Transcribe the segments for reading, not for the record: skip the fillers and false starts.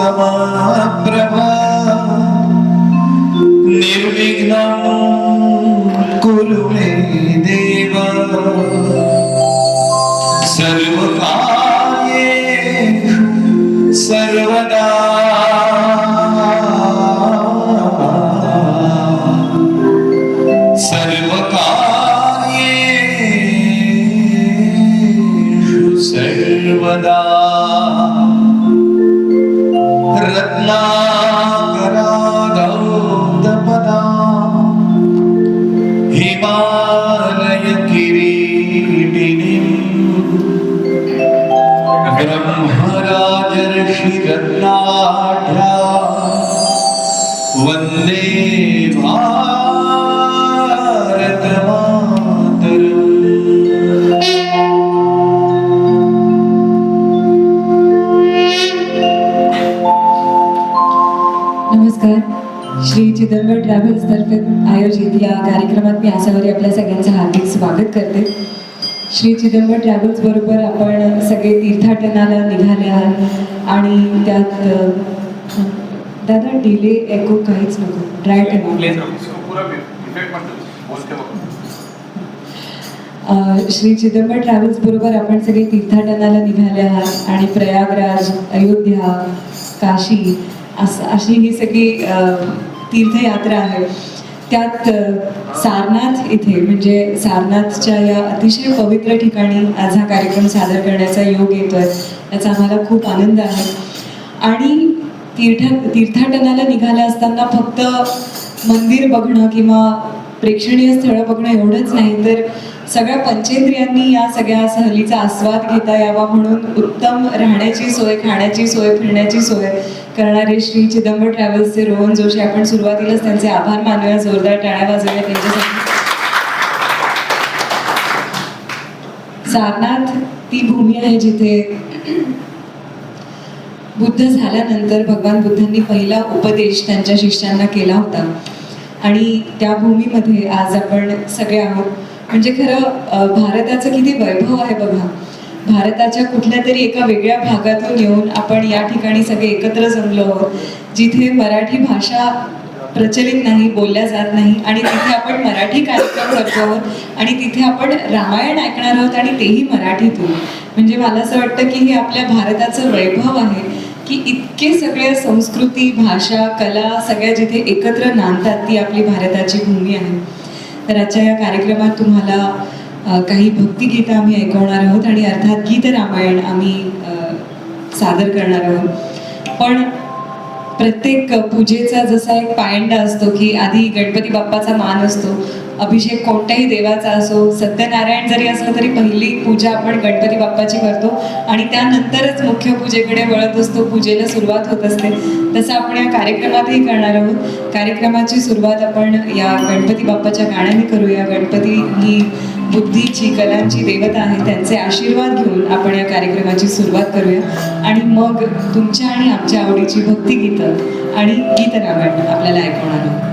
समप्रभा निर्विघ्नं कुरु मे देव सर्वकार्येषु सर्वदा सर्वदा रत्नाकराधौतपदा हिमालय किरीटिनीं ब्रह्मराजर्षि रत्नाढ्या वन्दे भारत मातरम्। नमस्कार. श्री चिदंबर ट्रॅव्हल्स तर्फे आयोजित या कार्यक्रमात मी आसावरी आपल्या सगळ्यांचं हार्दिक स्वागत करते. श्री चिदंबर ट्रॅव्हल्स बरोबर आपण सगळे तीर्थाटनाला निघाले आहात आणि त्यात दादा डिले एको काहीच नको, ट्राय करा. श्री चिदंबर ट्रॅव्हल्स बरोबर आपण सगळे तीर्थाटनाला निघाले आहात आणि प्रयागराज, अयोध्या, काशी अशी ही सगळी तीर्थयात्रा आहे. त्यात सारनाथ इथे म्हणजे सारनाथच्या या अतिशय पवित्र ठिकाणी आज हा कार्यक्रम सादर करण्याचा योग येतोय, याचा आम्हाला खूप आनंद आहे. आणि तीर्थाटनाला निघालं असताना फक्त मंदिर बघणं किंवा प्रेक्षणीय स्थळं बघणं एवढंच नाही, तर सगळ्या पंचेंद्रियांनी या सगळ्या सहलीचा आस्वाद घेता यावा म्हणून उत्तम राहण्याची सोय, खाण्याची सोय, फिरण्याची सोय करणारे श्री चिदंबर ट्रॅव्हल्सचे रोहन जोशी, आपण सुरुवातीलाच त्यांचे आभार मानूया, जोरदार टाळ्या वाजवूया त्यांच्यासाठी. सारनाथ ती भूमी आहे जिथे बुद्ध झाल्यानंतर भगवान बुद्धांनी पहिला उपदेश त्यांच्या शिष्यांना केला होता आणि त्या भूमीमध्ये आज आपण सगळे आहोत. म्हणजे खरं भारताचं किती वैभव आहे बघा. भारताच्या कुठल्या तरी एका वेगळ्या भागातून येऊन आपण या ठिकाणी सगळे एकत्र जमलो आहोत, जिथे मराठी भाषा प्रचलित नाही, बोलल्या जात नाही, आणि तिथे आपण मराठी कार्यक्रम करतो आहोत आणि तिथे आपण रामायण ऐकणार आहोत आणि तेही मराठीतून. म्हणजे मला असं वाटतं की हे आपल्या भारताचं वैभव आहे की इतके सगळे संस्कृती, भाषा, कला सगळ्या जिथे एकत्र नांदतात ती आपली भारताची भूमी आहे. तर आजच्या या कार्यक्रमात तुम्हाला काही भक्तिगीतं आम्ही ऐकवणार आहोत आणि अर्थात गीत रामायण आम्ही सादर करणार आहोत. पण प्रत्येक पूजेचा जसा एक पायंडा असतो की आधी गणपती बाप्पाचा मान असतो, अभिषेक कोणत्याही देवाचा असो, सत्यनारायण जरी असलं तरी पहिली पूजा आपण गणपती बाप्पाची करतो आणि त्यानंतरच मुख्य पूजेकडे वळत असतो, पूजेला सुरुवात होत असते. तसं आपण या कार्यक्रमातही करणार आहोत. कार्यक्रमाची सुरुवात आपण या गणपती बाप्पाच्या गाण्याने करूया. गणपती ही बुद्धीची, कलांची देवता आहे, त्यांचे आशीर्वाद घेऊन आपण या कार्यक्रमाची सुरुवात करूया आणि मग तुमच्या आणि आमच्या आवडीची भक्तिगीतं आणि गीत रामायण आपल्याला ऐकवणार आहोत.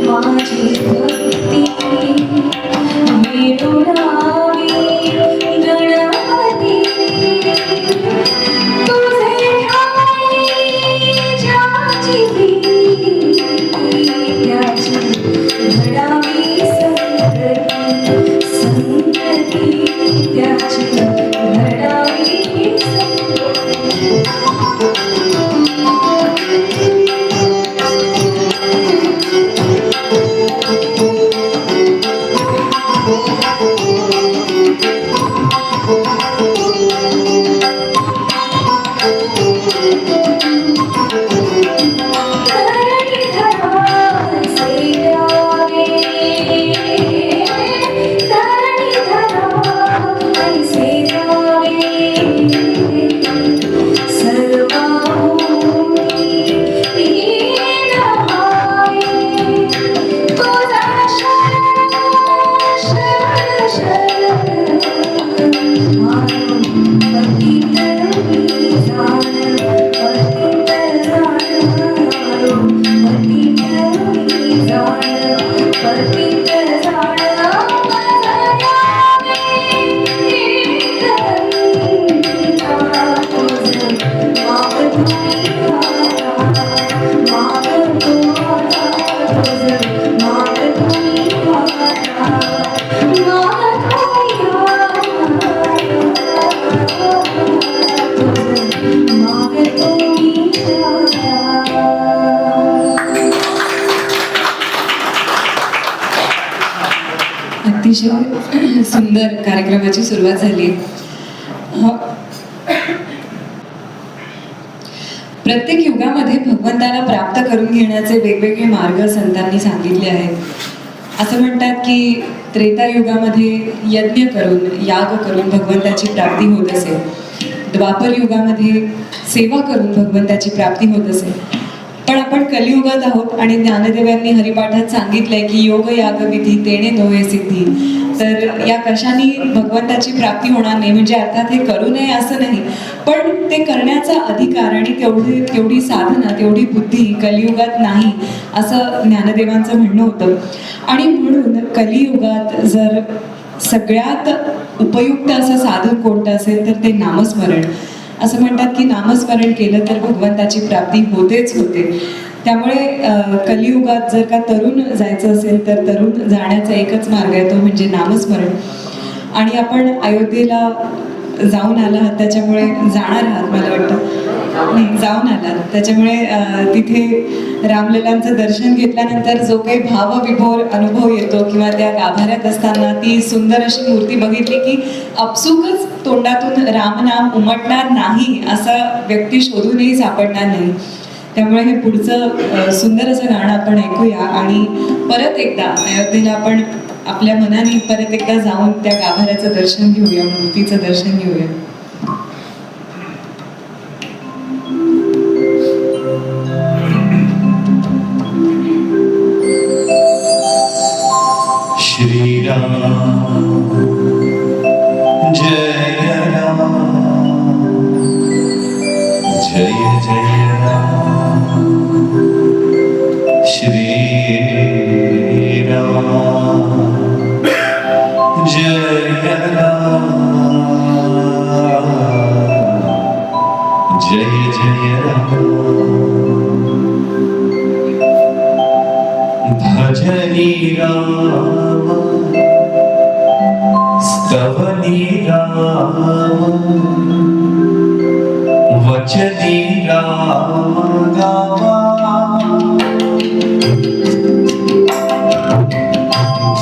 माझी भक्ती मिळुनावी गणपती तुझे ठाई ज्याची त्याची घडावी संगती त्याची घडावी अतिशय सुंदर कार्यक्रमाची सुरुवात झाली. प्रत्येक युगामध्ये भगवंताला प्राप्त करून घेण्याचे वेगवेगळे मार्ग संतांनी सांगितले आहेत. असं म्हणतात की त्रेतायुगामध्ये यज्ञ करून याग करून भगवंताची प्राप्ती होत असे. द्वापर युगामध्ये सेवा करून भगवंताची प्राप्ती होत असे. पण आपण कलियुगात आहोत आणि ज्ञानदेवांनी हरिपाठात सांगितलंय की योग याग विधी तेणे नोहे सिद्धी. तर या कशाने भगवंताची प्राप्ती होणार नाही, म्हणजे अर्थात हे करू नये असं नाही, पण ते करण्याचा अधिकार आणि तेवढी साधना तेवढी बुद्धी कलियुगात नाही असं ज्ञानदेवांचं म्हणणं होतं. आणि म्हणून कलियुगात जर सगळ्यात उपयुक्त असं साधन कोणतं असेल तर ते नामस्मरण. असं म्हणतात की नामस्मरण केलं तर भगवंताची प्राप्ती होतेच होते. त्यामुळे कलियुगात जर का तरुण जायचं असेल तर तरुण जाण्याचा एकच मार्ग आहे, तो म्हणजे नामस्मरण. आणि आपण अयोध्येला जाऊन आलात त्याच्यामुळे जाणार आहात, मला वाटतं नाही जाऊन आलात त्याच्यामुळे तिथे रामललांचं दर्शन घेतल्यानंतर जो काही भावविभोर अनुभव येतो किंवा त्या गाभाऱ्यात असताना ती सुंदर अशी मूर्ती बघितली की आपसुकच तोंडातून रामनाम उमटणार नाही असा व्यक्ती शोधूनही सापडणार नाही. त्यामुळे हे पुढचं सुंदर असं गाणं आपण ऐकूया आणि परत एकदा अयोध्येला आपण आपल्या मनाने परत एकदा जाऊन त्या गाभाऱ्याचं दर्शन घेऊया, मूर्तीचं दर्शन घेऊया. श्रीराम जय राम जय जय राम श्री राम जय राम जय जय राम भजनी राम स्तवनी राम वचनी राम गावा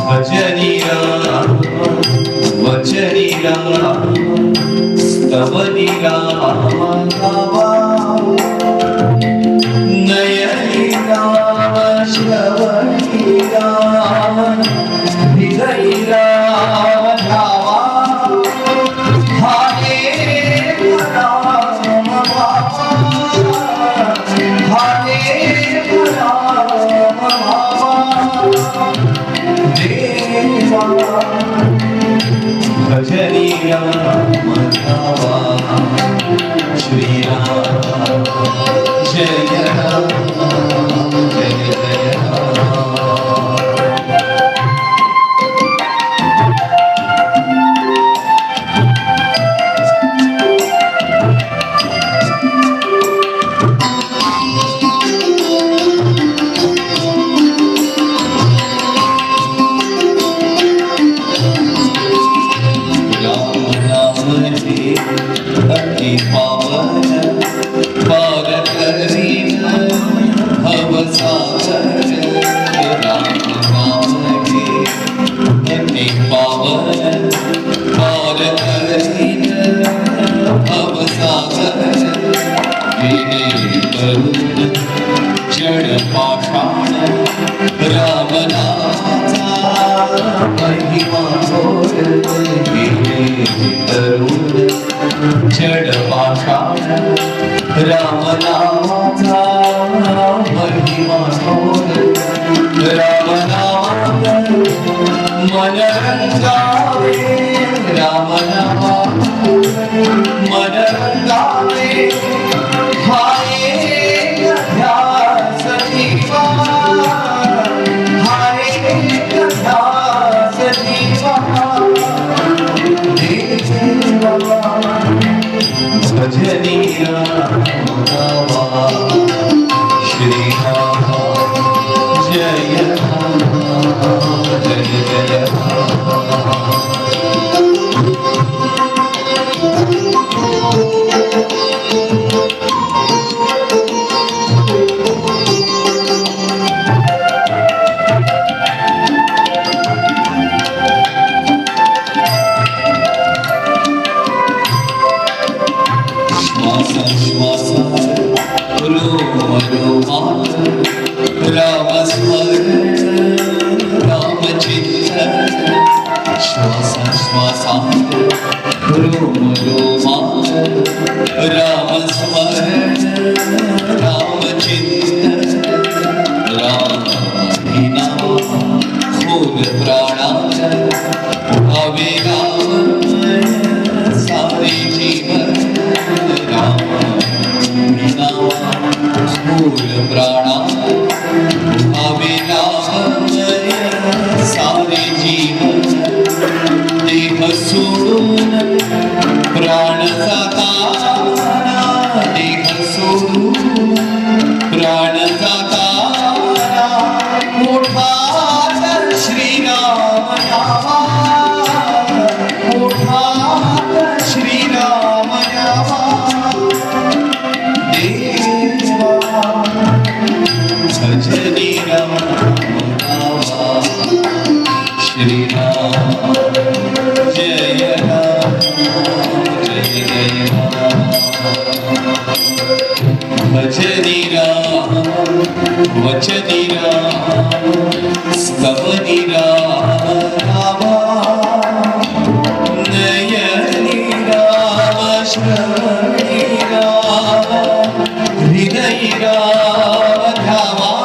भजनी राम वचनी राम स्तवनी राम गावा नयनी राम श्रवणी राम हृदयी राम धावा हरे राम बाबा हरे जय राम जय जय राम अति पावन पार करीन भव सागर राम नाम के अति पावन पार करीन भव सागर विनय करुण जड़ पाषाण राम नामा महिमा घोर विनय करुण जड़ पाषाण राम नामा महिमा घोर राम नाम मन रंगावे राम नाम मन रंगावे हाय ध्यास दीवा हाय ध्यास दीवा भजनी राम श्री राम जय राम जय जय राम राम स्मरण राम चिंतन श्वास श्वासांत रोम रोमांत राम स्मरण राम चिंतन राम ही नाम खोल प्राणात भावे राम सारे जीवन राम ही नाम खोल प्राणात भावे राम सारे जीवन देह सोडून प्राण जाता देह सोडून प्राण जाता मोठा तर श्रीराम नामा मोठा तर श्रीराम नामा देवा भजनी राम नामा श्री राम जय राम जय जय राम भजनी राम वचनी राम स्तवनी राम नामा नयनी राम श्रवणी राम हृदय राम ध्यावा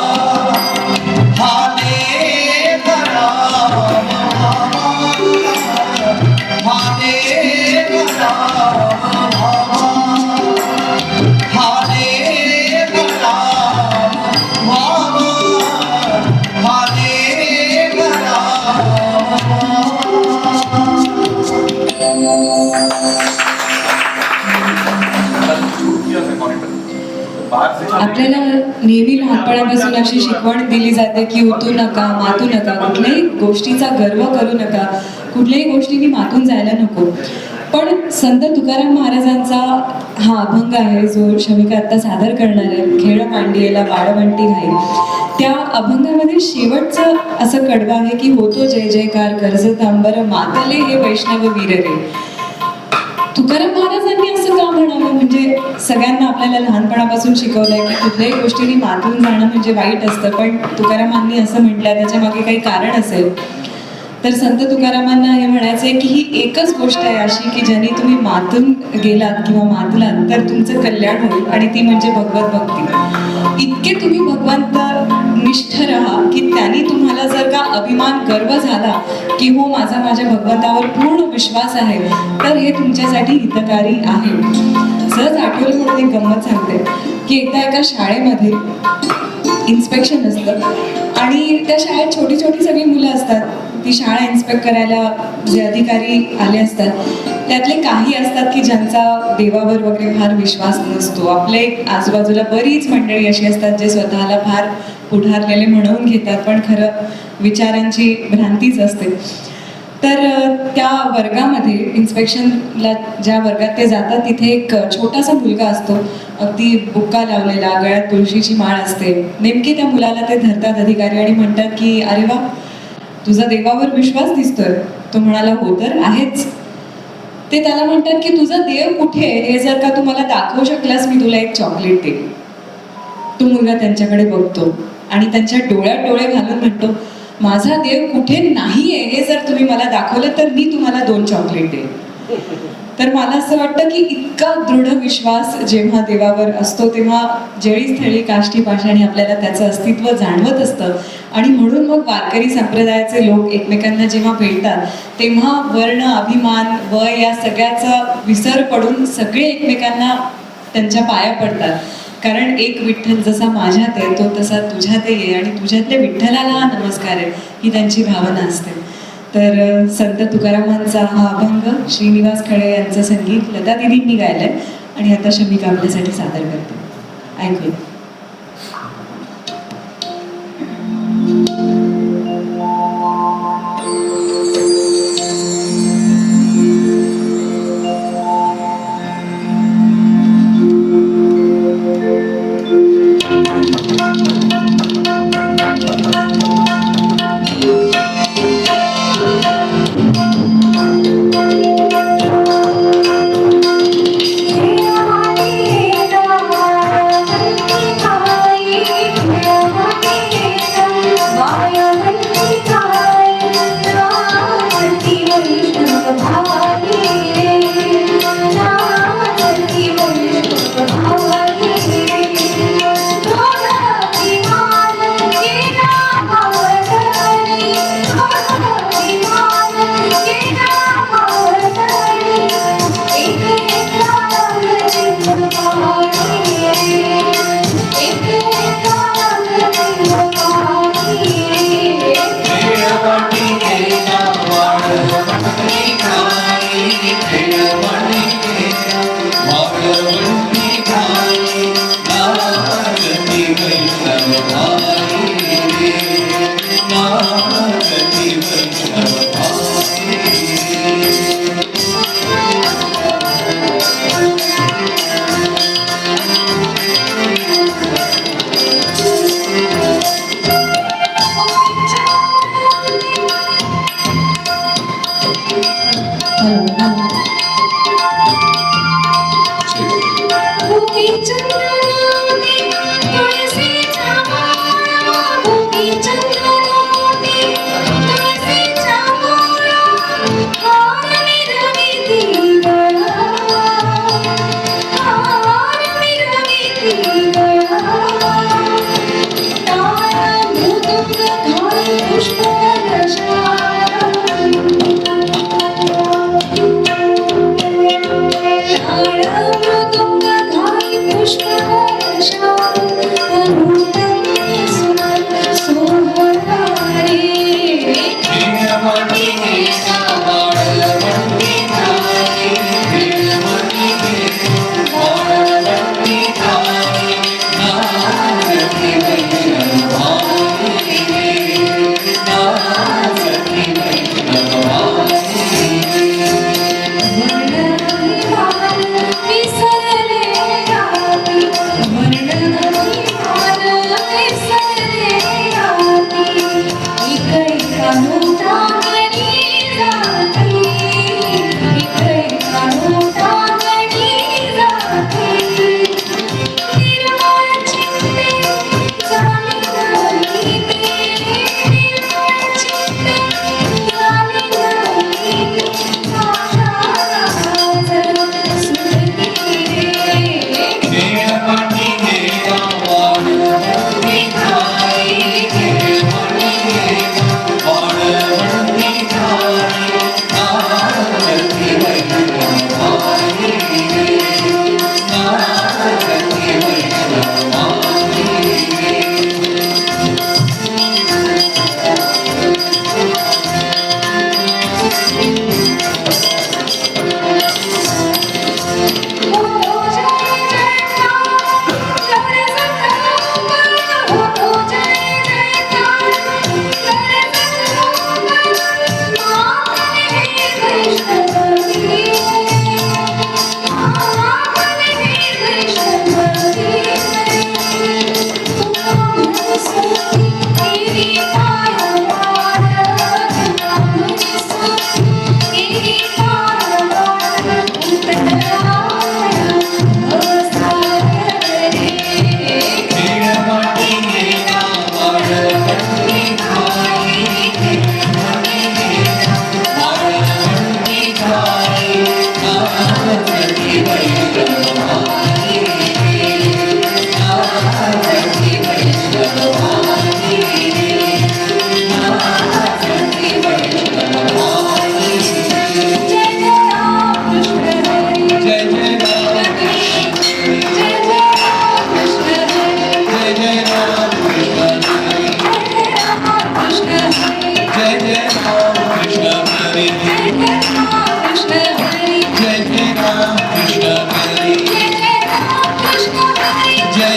आपल्याला नेहमी लहानपणापासून अशी शिकवण दिली जाते की उतू नका मातू नका कुठल्याही गोष्टीचा गर्व करू नका कुठल्याही गोष्टींनी मातून जायला नको पण संत तुकाराम महाराजांचा हा अभंग आहे जो शमिका आता सादर करणार आहे खेळ मांडियेला बाळवंटी घाई त्या अभंगामध्ये शेवटचं असं कडवं आहे की होतो जय जयकार कर्ज तांबर मातले हे वैष्णव वीर रे तुकाराम महाराजांनी असं का म्हणावं म्हणजे सगळ्यांना आपल्याला लहानपणापासून शिकवलंय की कुठल्याही गोष्टींनी मातून जाणं म्हणजे वाईट असतं पण तुकारामांनी असं म्हटलंय त्याच्या मागे काही कारण असेल तर संत तुकारामांना हे म्हणायचंय की ही एकच गोष्ट आहे अशी की ज्याने तुम्ही मातून गेलात किंवा मातलात तर तुमचं कल्याण होईल आणि ती म्हणजे भगवत भक्ती इतके तुम्ही भगवंत निष्ठ राहा की त्यांनी तुम्हाला जर का अभिमान गर्व झाला की हो माझ्या भगवंतावर पूर्ण विश्वास आहे तर हे तुमच्यासाठी हितकारी आहे सहज आठवलं म्हणून एक गंमत सांगते की एकदा एका शाळेमध्ये इन्स्पेक्शन असतं आणि त्या शाळेत छोटी छोटी सगळी मुलं असतात. ती शाळा इन्स्पेक्ट करायला जे अधिकारी आले असतात त्यातले काही असतात की ज्यांचा देवावर वगैरे फार विश्वास नसतो. आपले आजूबाजूला बरीच मंडळी अशी असतात जे स्वतःला फार पुढारलेले म्हणून घेतात, पण खरं विचारांची भ्रांतीच असते. तर त्या वर्गामध्ये इन्स्पेक्शनला ज्या वर्गात ते जातात तिथे एक छोटासा मुलगा असतो, अगदी बुक्का लावलेला, गळ्यात तुळशीची माळ असते. नेमके त्या मुलाला ते धरतात अधिकारी आणि म्हणतात की अरे वा, तुझा देवावर विश्वास दिसतोय. तो म्हणाला हो तर आहेच. ते त्याला म्हणतात की तुझा देव कुठे आहे हे जर का तू मला दाखवू शकलास मी तुला एक चॉकलेट देईन. तो मुलगा त्यांच्याकडे बघतो आणि त्यांच्या डोळ्यात डोळे घालून म्हणतो माझा देव कुठे नाहीये हे जर तुम्ही मला दाखवलं तर मी तुम्हाला 2 चॉकलेट देईन. तर मला असं वाटतं की इतका दृढ विश्वास जेव्हा देवावर असतो तेव्हा जेळी स्थळी काष्टी पाषाणी आपल्याला त्याचं अस्तित्व जाणवत असतं. आणि म्हणून मग वारकरी संप्रदायाचे लोक एकमेकांना जेव्हा भेटतात तेव्हा वर्ण, अभिमान, वय या सगळ्याचा विसर पडून सगळे एकमेकांना त्यांच्या पाया पडतात. कारण एक विठ्ठल जसा माझ्यात आहे तो तसा तुझ्यातही आहे आणि तुझ्यातल्या विठ्ठलाला नमस्कार आहे ही त्यांची भावना असते. तर संत तुकारामांचा हा अभंग श्रीनिवास खळे यांचं संगीत लता दिदींनी गायलंय आणि आता शमिका आपल्यासाठी सादर करते. ऐकूया.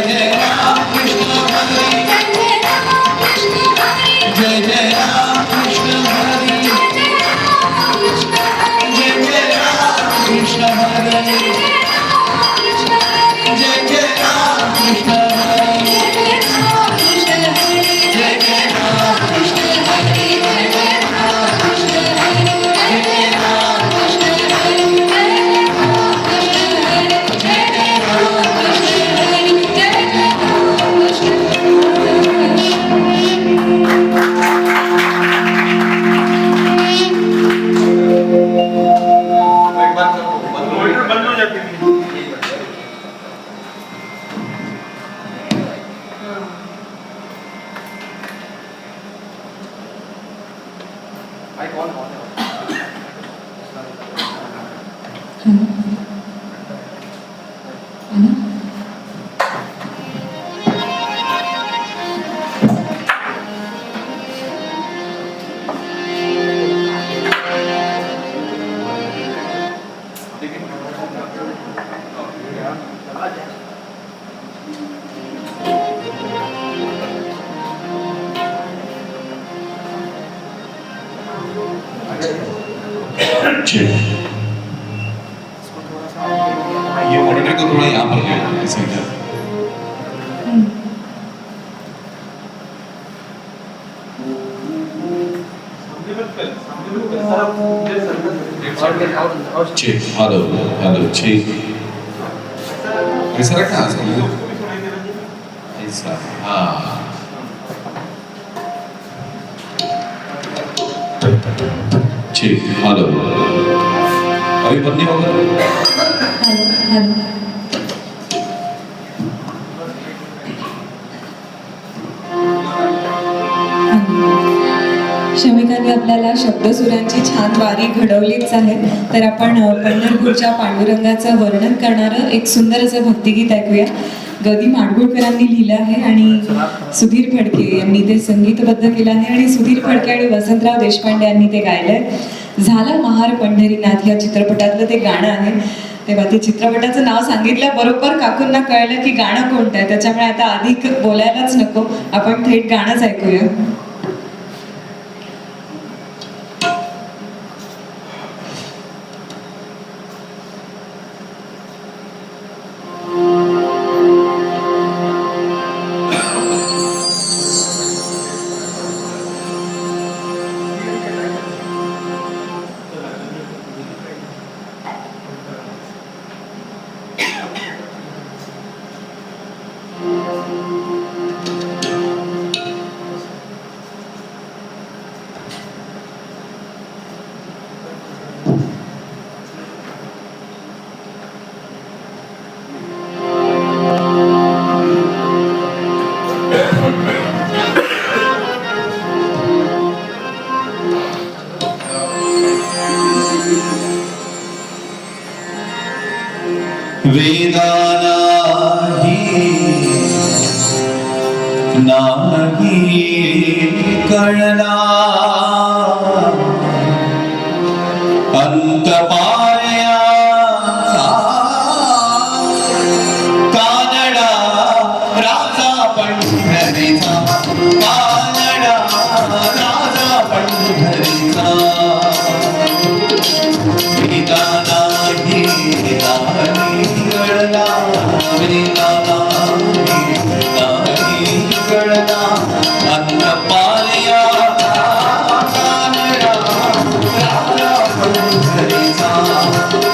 जय राम कृष्ण हरी जय जय राम कृष्ण हरी जय जय राम कृष्ण हरी जय जय राम कृष्ण हरी जय जय राम कृष्ण हरी बंद हो जाती है। ये मॉनिटर को थोड़ा यहाँ पर ले लो, ऐसे इधर। चेक हेलो हेलो चेक ऐसा रखना ऐसा हाँ चेक हेलो अभी बंद नहीं होगा हेलो हेलो शमिकांनी आपल्याला शब्दसुरांची छान वारी घडवलीच आहे. तर आपण पंढरपूरच्या पांडुरंगाचं वर्णन करणारं एक सुंदर असं भक्तिगीत ऐकूया. गदी माडगुळकरांनी लिहिलं आहे आणि सुधीर फडके यांनी ते संगीतबद्ध केलं आहे आणि सुधीर फडके आणि वसंतराव देशपांडे यांनी ते गायलंय. झालं महार पंढरीनाथ या चित्रपटातलं ते गाणं आहे. तेव्हा ते चित्रपटाचं नाव सांगितलं बरोबर काकूंना कळलं की गाणं कोणतं आहे. त्याच्यामुळे आता अधिक बोलायलाच नको, आपण थेट गाणंच ऐकूया. नाही कळला अंत पायाचा कानडा राजा पंढरीचा कानडा राजा पंढरीचा वेदा नाही कळला वेदा नाही कळला अन्न पालया कानडा राजा पंढरीचा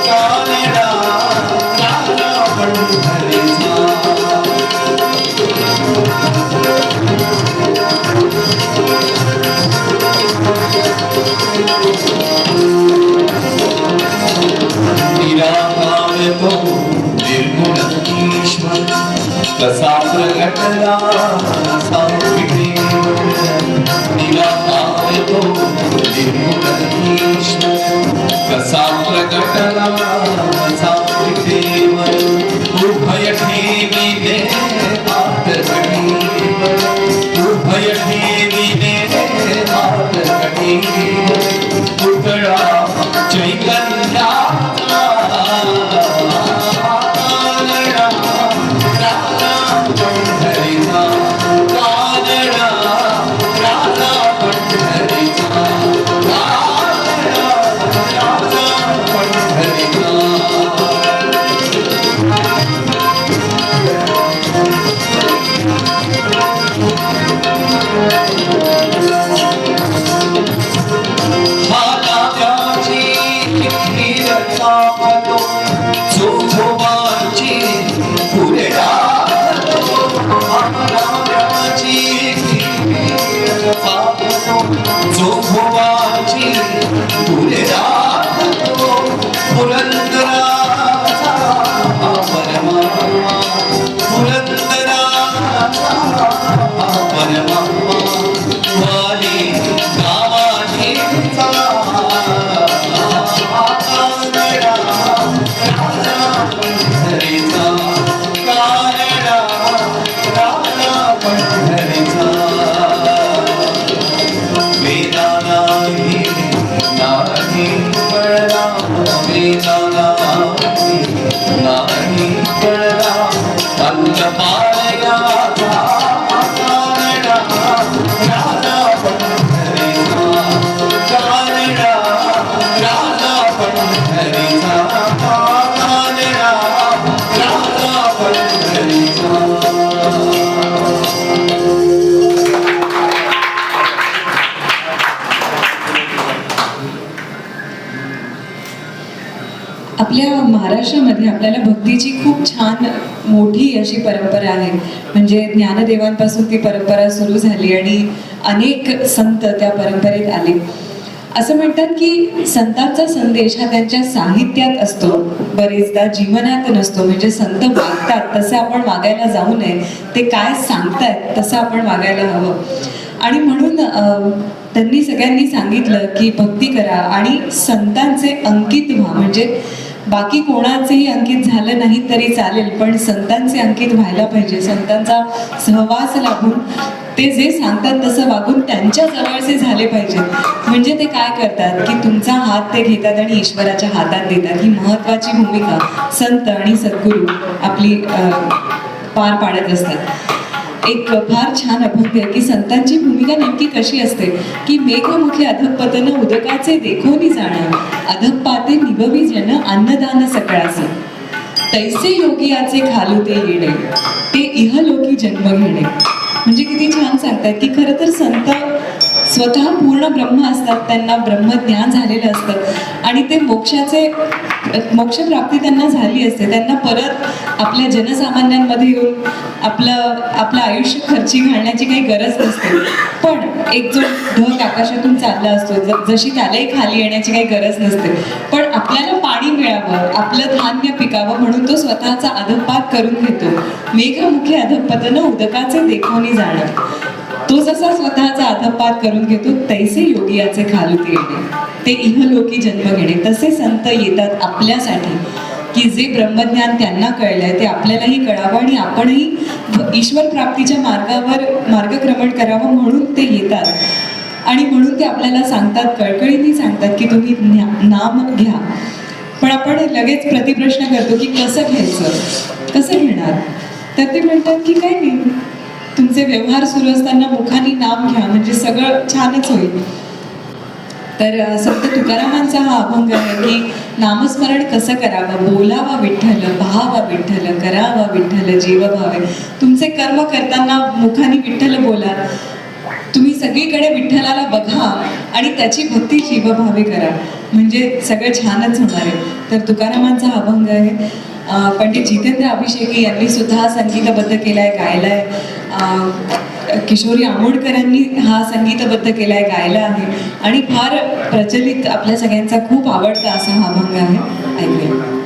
कानडा राजा पंढरीचा निराकार तो निर्गुण ईश्वर कसा प्रगटला सावित्रीवर निराकार तो निर्गुण ईश्वर कसा प्रगटला सावित्रीवर उभय ठेविले हात घडीवर उभय ठेविले हात घडीवर पुतळा चैतन्याचा कानडा राजा नाम्याची जो भोवाची तुले राहतो पुरंदराचा परमात्मा पुरंदराचा परमात्मा वाली गावानीचा कानडा राजा पंढरीचा कानडा राजा पंढरीचा वेदा नाही नाही कळला वेदा नाही कळला अंगपाळयाचा कानडा राजा पंढरीचा कानडा राजा पंढरीचा कानडा राजा पंढरीचा. आपल्या महाराष्ट्रामध्ये आपल्याला भक्तीची खूप छान मोठी अशी परंपरा आहे. म्हणजे ज्ञानदेवांपासून ती परंपरा सुरू झाली आणि अनेक संत त्या परंपरेत आले. असं म्हणतात की संतांचा संदेश हा त्यांच्या साहित्यात असतो, बरेचदा जीवनात नसतो. म्हणजे संत वागतात तसं आपण वागायला जाऊ नये, ते काय सांगतायत तसं आपण वागायला हवं. आणि म्हणून त्यांनी सगळ्यांनी सांगितलं की भक्ती करा आणि संतांचे अंकित व्हा. म्हणजे बाकी कोणाचेही अंकित झालं नाही तरी चालेल, पण संतांचे अंकित व्हायला पाहिजे. संतांचा सहवास लाभून ते जे सांगतात तसं वागून त्यांच्या जवळचे झाले पाहिजे. म्हणजे ते काय करतात की तुमचा हात ते घेतात आणि ईश्वराच्या हातात देतात. ही महत्वाची भूमिका संत आणि सद्गुरू आपली पार पाडत असतात. एक फार छान अभंग आहे की संतांची भूमिका नेमकी कशी असते की मेघमुखे अधःपतन उदकाचे देखोनी जाणं अधःपाते निभवी जन अन्नदान सकळाचे तैसे योगियाचे खालुते येणे ते इहलोकी जन्म घेणे. म्हणजे किती छान सांगतात की खरं तर संत स्वतः पूर्ण ब्रह्म असतात, त्यांना ब्रह्मज्ञान झालेलं असतं आणि ते मोक्षप्राप्ती त्यांना झाली असते. त्यांना परत आपल्या जनसामान्यांमध्ये येऊन आपलं आयुष्य खर्ची घालण्याची काही गरज नसते. पण एक जो ढग आकाशातून चालला असतो, जशी त्यालाही खाली येण्याची काही गरज नसते, पण आपल्याला पाणी मिळावं, आपलं धान्य पिकावं म्हणून तो स्वतःचा अधःपात करून घेतो. मेघमुखे अधःपतन उदकाचे देखोनी जाणं. तो जसा स्वतःचा अधःपात करून घेतो तैसे योगियाचे खालुते येणे ते इहलोकी जन्म घेणे. तसे संत येतात आपल्यासाठी की जे ब्रह्मज्ञान त्यांना कळलंय ते आपल्यालाही कळावं आणि आपणही ईश्वर प्राप्तीच्या मार्गावर मार्गक्रमण करावं म्हणून ते येतात. आणि म्हणून ते आपल्याला सांगतात, कळकळीने सांगतात की तुम्ही नाम घ्या. पण आपण लगेच प्रतिप्रश्न करतो की कसं घ्यायचं, कसं घेणार. तर ते म्हणतात की काय नाही, तुमचे व्यवहार सुरू असताना मुखाने नाम घ्या म्हणजे सगळं छानच होईल. तर संत तुकारामांचा हा अभंग आहे की नामस्मरण कसं करावं, बोलावा विठ्ठल, पाहावा विठ्ठल, करावा विठ्ठल, जीव भावे. तुमचे कर्म करताना मुखाने विठ्ठल बोला, तुम्ही सगळीकडे विठ्ठलाला बघा आणि त्याची भक्ती जीवभावे करा म्हणजे सगळं छानच होणार आहे. तर तुकारामांचा हा अभंग आहे. पंडित जितेंद्र अभिषेकी यांनी सुद्धा संगीतबद्ध केलाय, गायलाय. किशोरी आमोणकरांनी हा संगीतबद्ध केलाय, गायला आहे आणि फार प्रचलित आपल्या सगळ्यांचा खूप आवडता असा हा अभंग आहे. ऐकूया.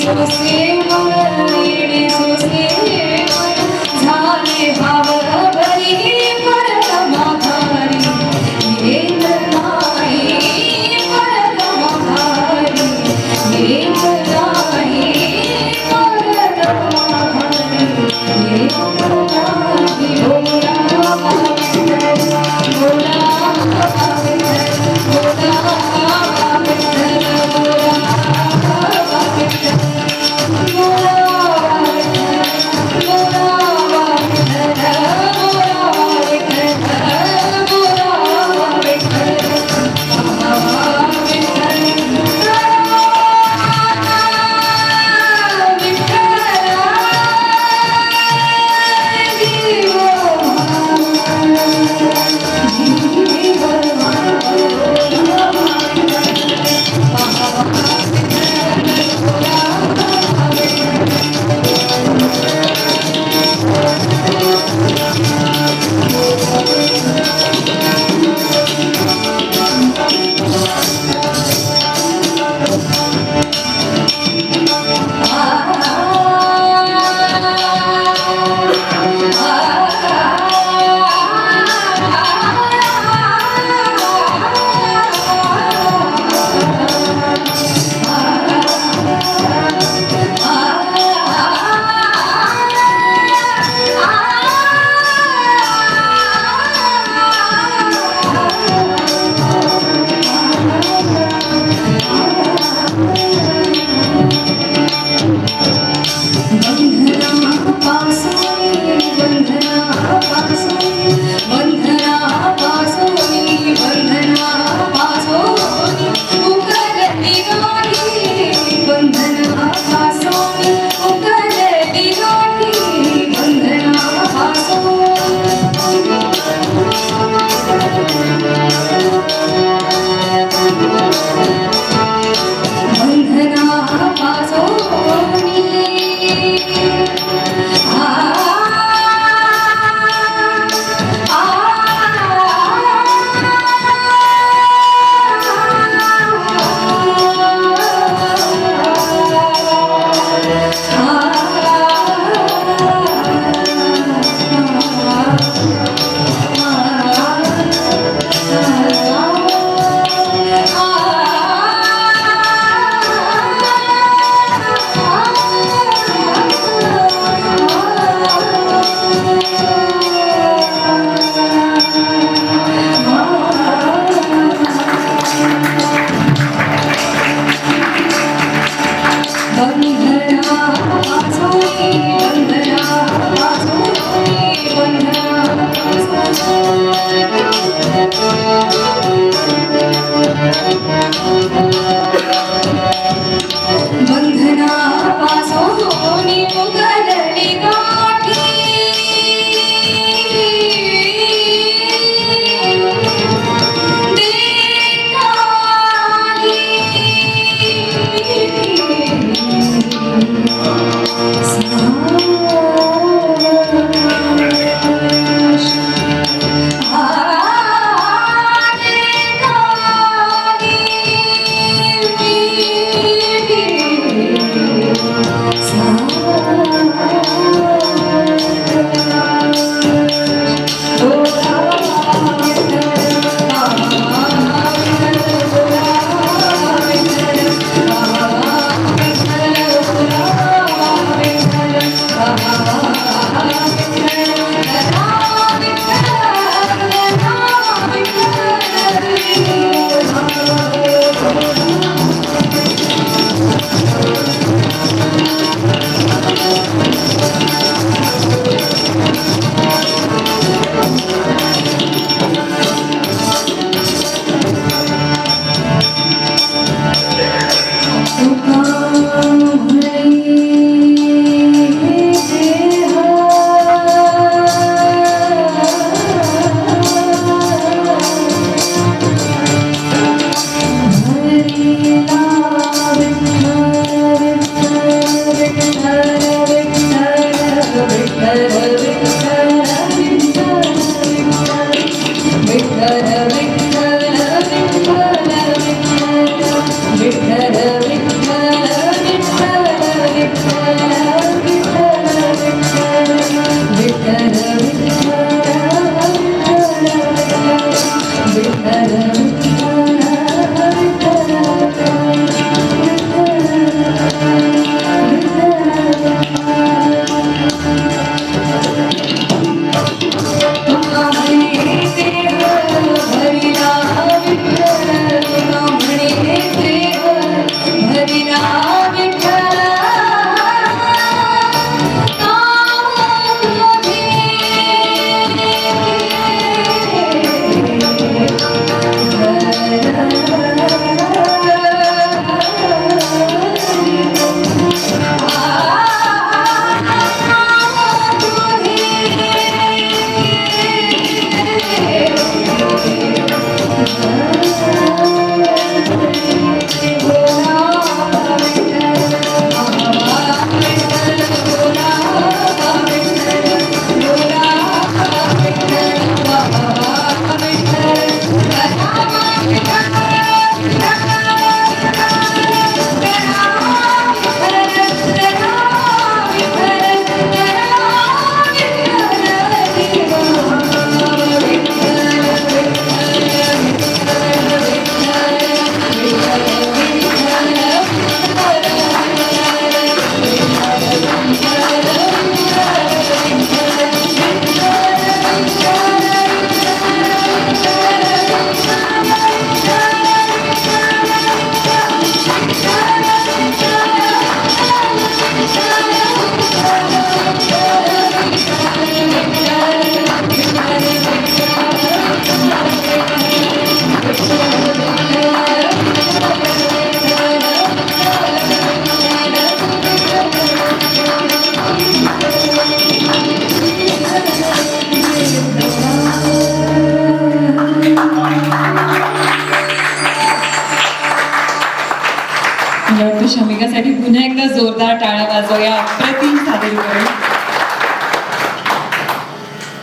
सोसे येणे सोसे झाले भाव बरी परत माघारी येत नाही परत माघारी येत नाही परत माघारी येत नाही भोला भोला चला टाळ्या वाजवूया, अप्रतिम सादरीकरण.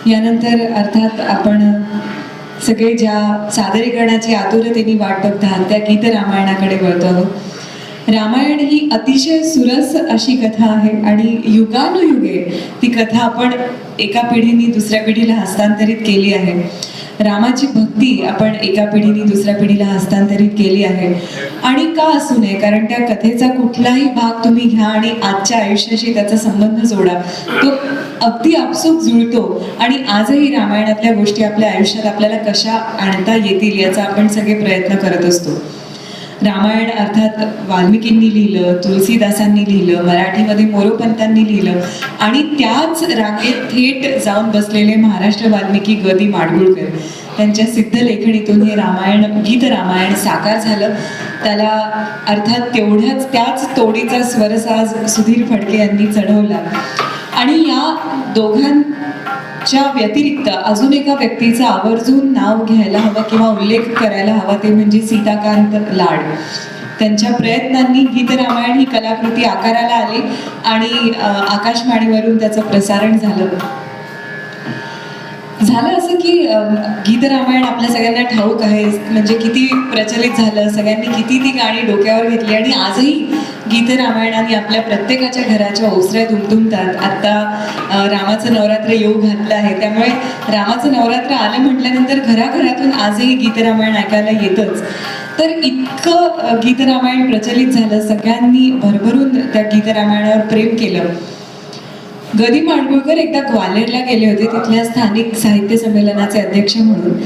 यानंतर अर्थात आपण सगळे ज्या सादरीकरणाची आतुरतेने वाट बघतात त्या गीत रामायणाकडे वळतो आहोत. रामायण ही अतिशय सुरस अशी कथा आहे आणि युगानुयुगे ती कथा आपण एका पिढीने दुसऱ्या पिढीला हस्तांतरित केली आहे. रामाची भक्ती आपण एका पिढीने दुसऱ्या पिढीला हस्तांतरित केली आहे. आणि का असू नये, कारण त्या कथेचा कुठलाही भाग तुम्ही घ्या आणि आजच्या आयुष्याशी त्याचा संबंध जोडा, तो अगदी आपसूक जुळतो. आणि आजही रामायणातल्या गोष्टी आपल्या आयुष्यात आपल्याला कशा आणता येतील याचा आपण सगळे प्रयत्न करत असतो. रामायण अर्थात वाल्मिकींनी लिहिलं, तुलसीदासांनी लिहिलं, मराठीमध्ये मोरोपंतांनी लिहिलं आणि त्याच रांगेत थेट जाऊन बसलेले महाराष्ट्र वाल्मिकी ग. दि. माडगुळकर त्यांच्या सिद्ध लेखणीतून हे रामायण, गीत रामायण साकार झालं. त्याला अर्थात त्याच तोडीचा स्वरसाज सुधीर फडके यांनी चढवला. आणि या दोघांच्या व्यतिरिक्त अजून एका व्यक्तीचं आवर्जून नाव घ्यायला हवं किंवा उल्लेख करायला हवा, ते म्हणजे सीताकांत लाड. त्यांच्या प्रयत्नांनी गीत रामायण ही कलाकृती आकाराला आली आणि आकाशवाणीवरून त्याचं प्रसारण झालं असं की गीत रामायण आपल्या सगळ्यांना ठाऊक आहे, म्हणजे किती प्रचलित झालं, सगळ्यांनी किती ती गाणी डोक्यावर घेतली आणि आजही गीत रामायणाने आपल्या प्रत्येकाच्या घराच्या ओसऱ्या दुमदुमतात. आता रामाचं नवरात्र येऊ घातलं आहे, त्यामुळे रामाचं नवरात्र आलं म्हटल्यानंतर घराघरातून आजही गीत रामायण ऐकायला येतच. तर इतकं गीत रामायण प्रचलित झालं, सगळ्यांनी भरभरून त्या गीत रामायणावर प्रेम केलं. ग. दि. माडगुळकर एकदा ग्वाल्हेरला गेले होते, तिथल्या स्थानिक साहित्य संमेलनाचे अध्यक्ष म्हणून.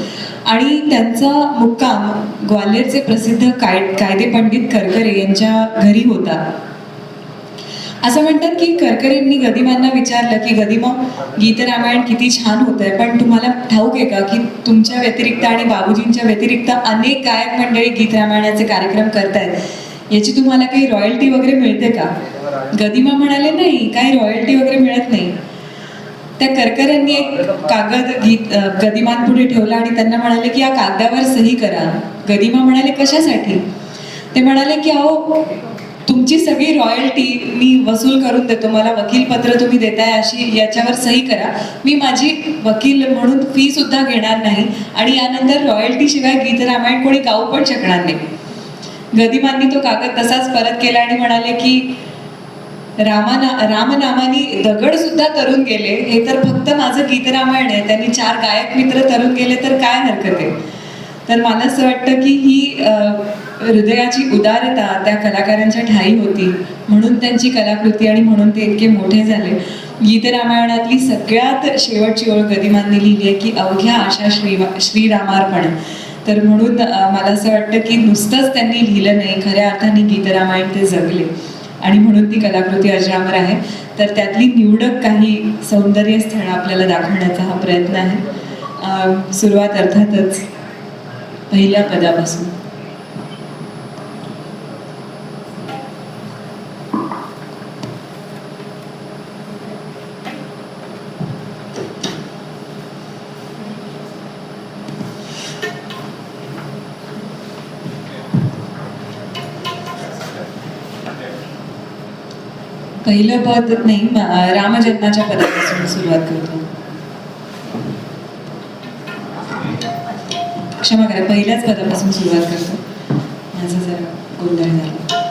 आणि त्यांचा मुक्काम ग्वाल्हेरचे प्रसिद्ध कायदे पंडित करकरे यांच्या घरी होता. असं म्हणतात की करकरेंनी गदिमांना विचारलं की गदिमा, गीत रामायण किती छान होत आहे, पण तुम्हाला ठाऊक आहे का की तुमच्या व्यतिरिक्त आणि बाबूजींच्या व्यतिरिक्त अनेक गायक मंडळी गीत रामायणाचे कार्यक्रम करतायत, याची तुम्हाला काही रॉयल्टी वगैरे मिळते का? गदिमा म्हणाले, नाही, काही रॉयल्टी वगैरे मिळत नाही. त्या करकऱ्यांनी एक कागद गदिमांपुढे ठेवला आणि त्यांना म्हणाले की या कागदावर सही करा. गदिमा म्हणाले, कशासाठी? ते म्हणाले की अहो, तुमची सगळी रॉयल्टी मी वसूल करून देतो, मला वकीलपत्र तुम्ही देताय अशी याच्यावर सही करा. मी माझी वकील म्हणून फी सुद्धा घेणार नाही आणि यानंतर रॉयल्टी शिवाय गीत रामायण कोणी गाऊ पण शकणार नाही. गदिमांनी तो कागद तसाच परत केला आणि म्हणाले की रामनामानी दगड सुद्धा तरून गेले, हे तर फक्त माझं गीत रामायण आहे, त्यांनी 4 गायक मित्र तरून गेले तर काय हरकत आहे. तर मला असं वाटतं की ही हृदयाची उदारता त्या कलाकारांच्या ठाई होती, म्हणून त्यांची कलाकृती आणि म्हणून ते इतके मोठे झाले. गीत रामायणातली सगळ्यात शेवटची ओळ गदिमांनी लिहिली आहे की अवघ्या आशा श्रीरामार्पण. तर म्हणून मला असं वाटतं की नुसतंच त्यांनी लिहिलं नाही, खऱ्या अर्थाने गीत रामायण ते जगले आणि म्हणून ती कलाकृती अजरामर आहे. तर त्यातली निवडक काही सौंदर्य स्थळं आपल्याला दाखवण्याचा हा प्रयत्न आहे. सुरुवात अर्थातच पहिल्या पदापासून. पहिलं पद नाही, रामजन्माच्या पदापासून सुरुवात करतो. क्षमा करा, पहिल्याच पदापासून सुरुवात करतो, माझं जरा गोंधळ झाला.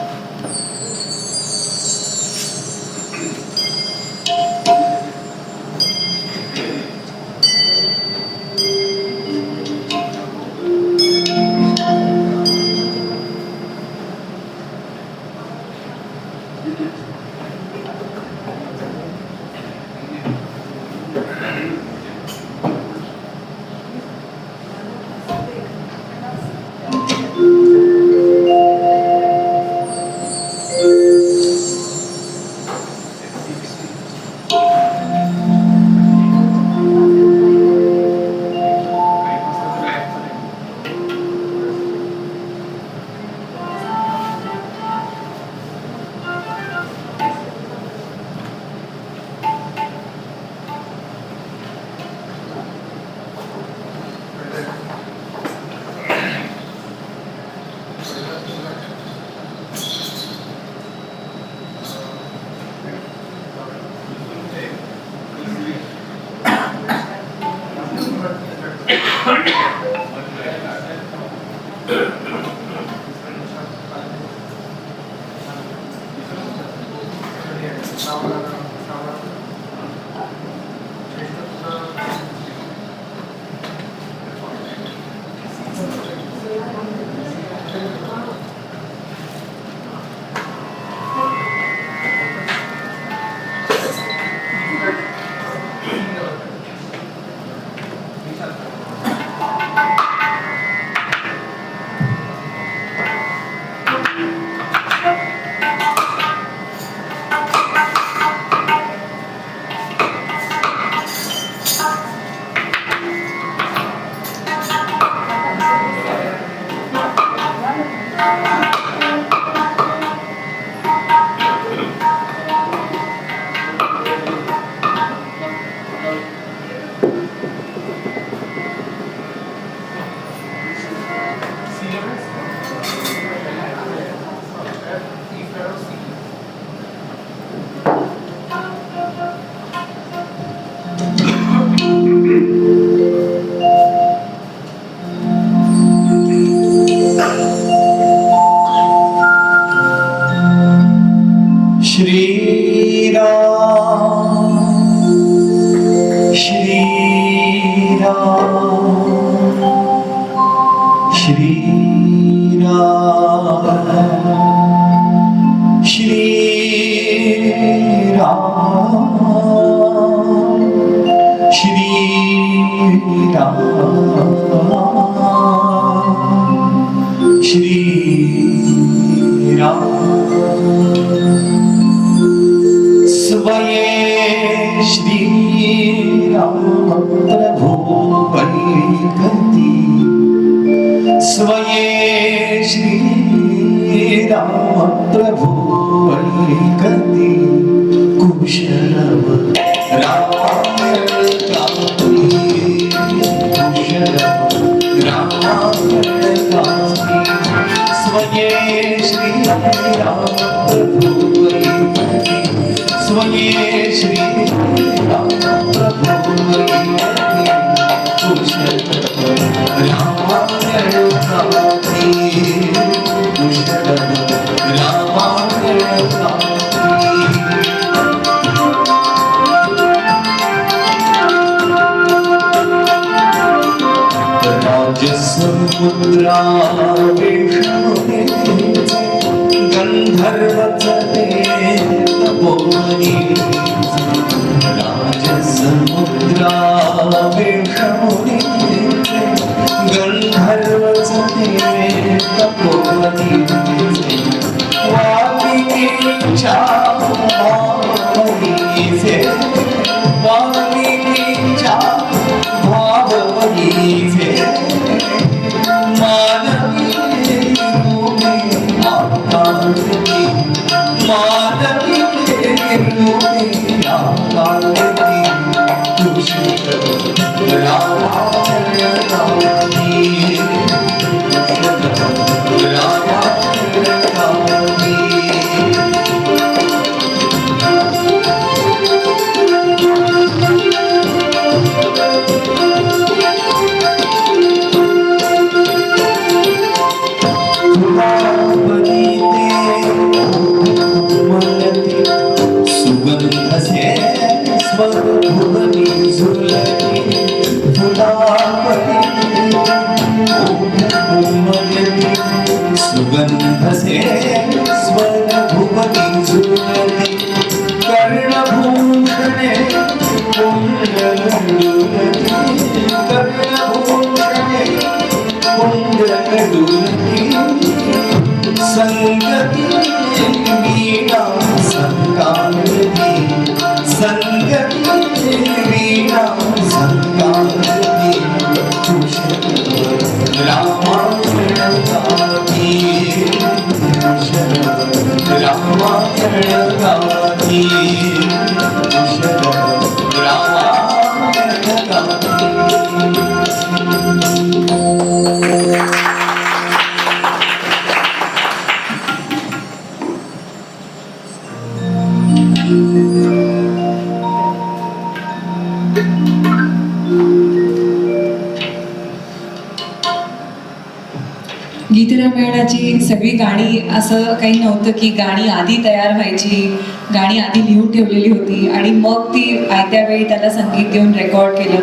रामायणाची सगळी गाणी असं काही नव्हतं की गाणी आधी तयार व्हायची, गाणी आधी लिहून ठेवलेली होती आणि मग ती आयत्या वेळी त्याला संगीत देऊन रेकॉर्ड केलं.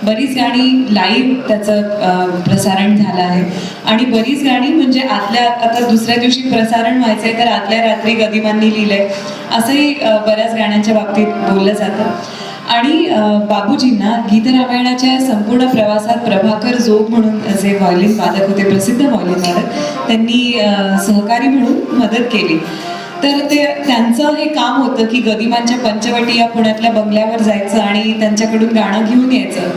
बरीच गाणी लाईव्ह त्याचं प्रसारण झालं आहे आणि बरीच गाणी म्हणजे आता दुसऱ्या दिवशी प्रसारण व्हायचंय तर आदल्या रात्री गदिमांनी लिहिलंय असंही बऱ्याच गाण्यांच्या बाबतीत बोललं जातं. आणि बाबूजींना गीत रामायणाच्या संपूर्ण प्रवासात प्रभाकर जोग म्हणून जे व्हायोलिन वादक होते, प्रसिद्ध व्हायोलिन वादक, त्यांनी सहकारी म्हणून मदत केली. तर त्यांचं हे काम होतं की गदिमांच्या पंचवटी या पुण्यातल्या बंगल्यावर जायचं आणि त्यांच्याकडून गाणं घेऊन यायचं.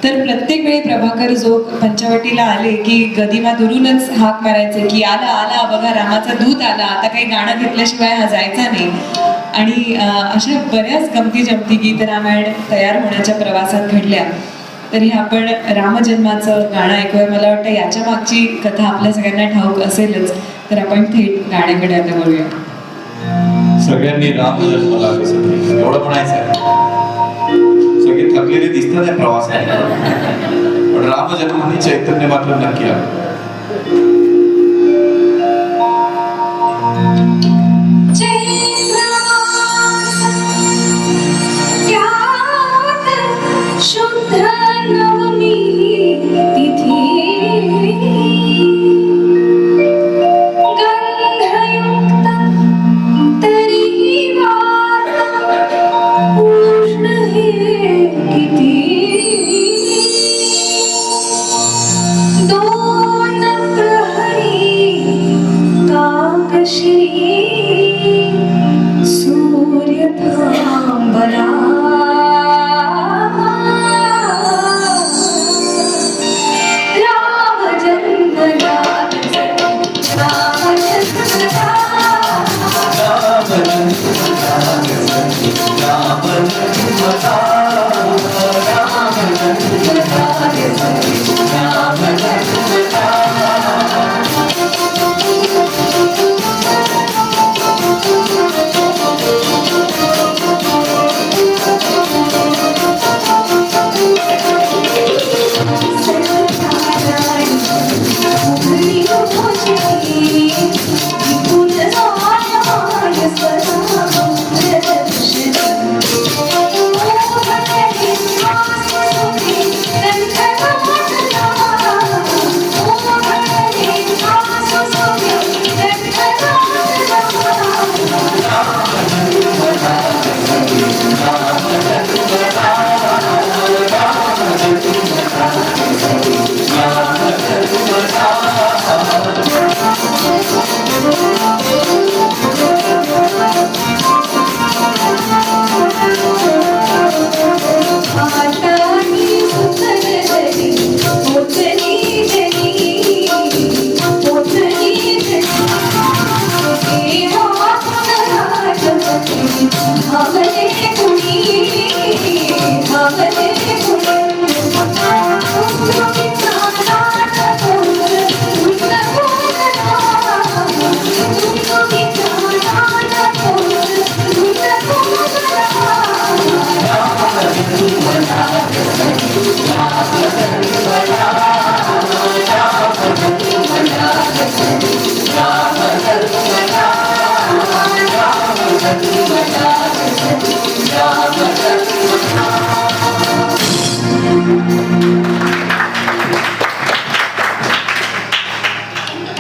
तर प्रत्येक वेळी प्रभाकर जोग पंचवटीला आले की गदिमा दुरूनच हाक मारायचे की आला आला बघा रामाचा दूत आला, आता काही गाणं घेतल्याशिवाय हा जायचा नाही. आणि अशा बऱ्याच गमती जमती गीत रामायण तयार होण्याच्या प्रवासात घडल्या. तरी आपण रामजन्माचं गाणं ऐकूया. मला वाटतं याच्या मागची कथा आपल्या सगळ्यांना ठाऊक असेलच, तर आपण थेट गाण्याकडे आता वळूया. सगळ्यांनी राम जन्मला विसरले एवढं म्हणायचं आहे. सगळे थकलेले दिसतात या प्रवासात, पण राम जन्माने चैतन्य मात्र नक्की आहे.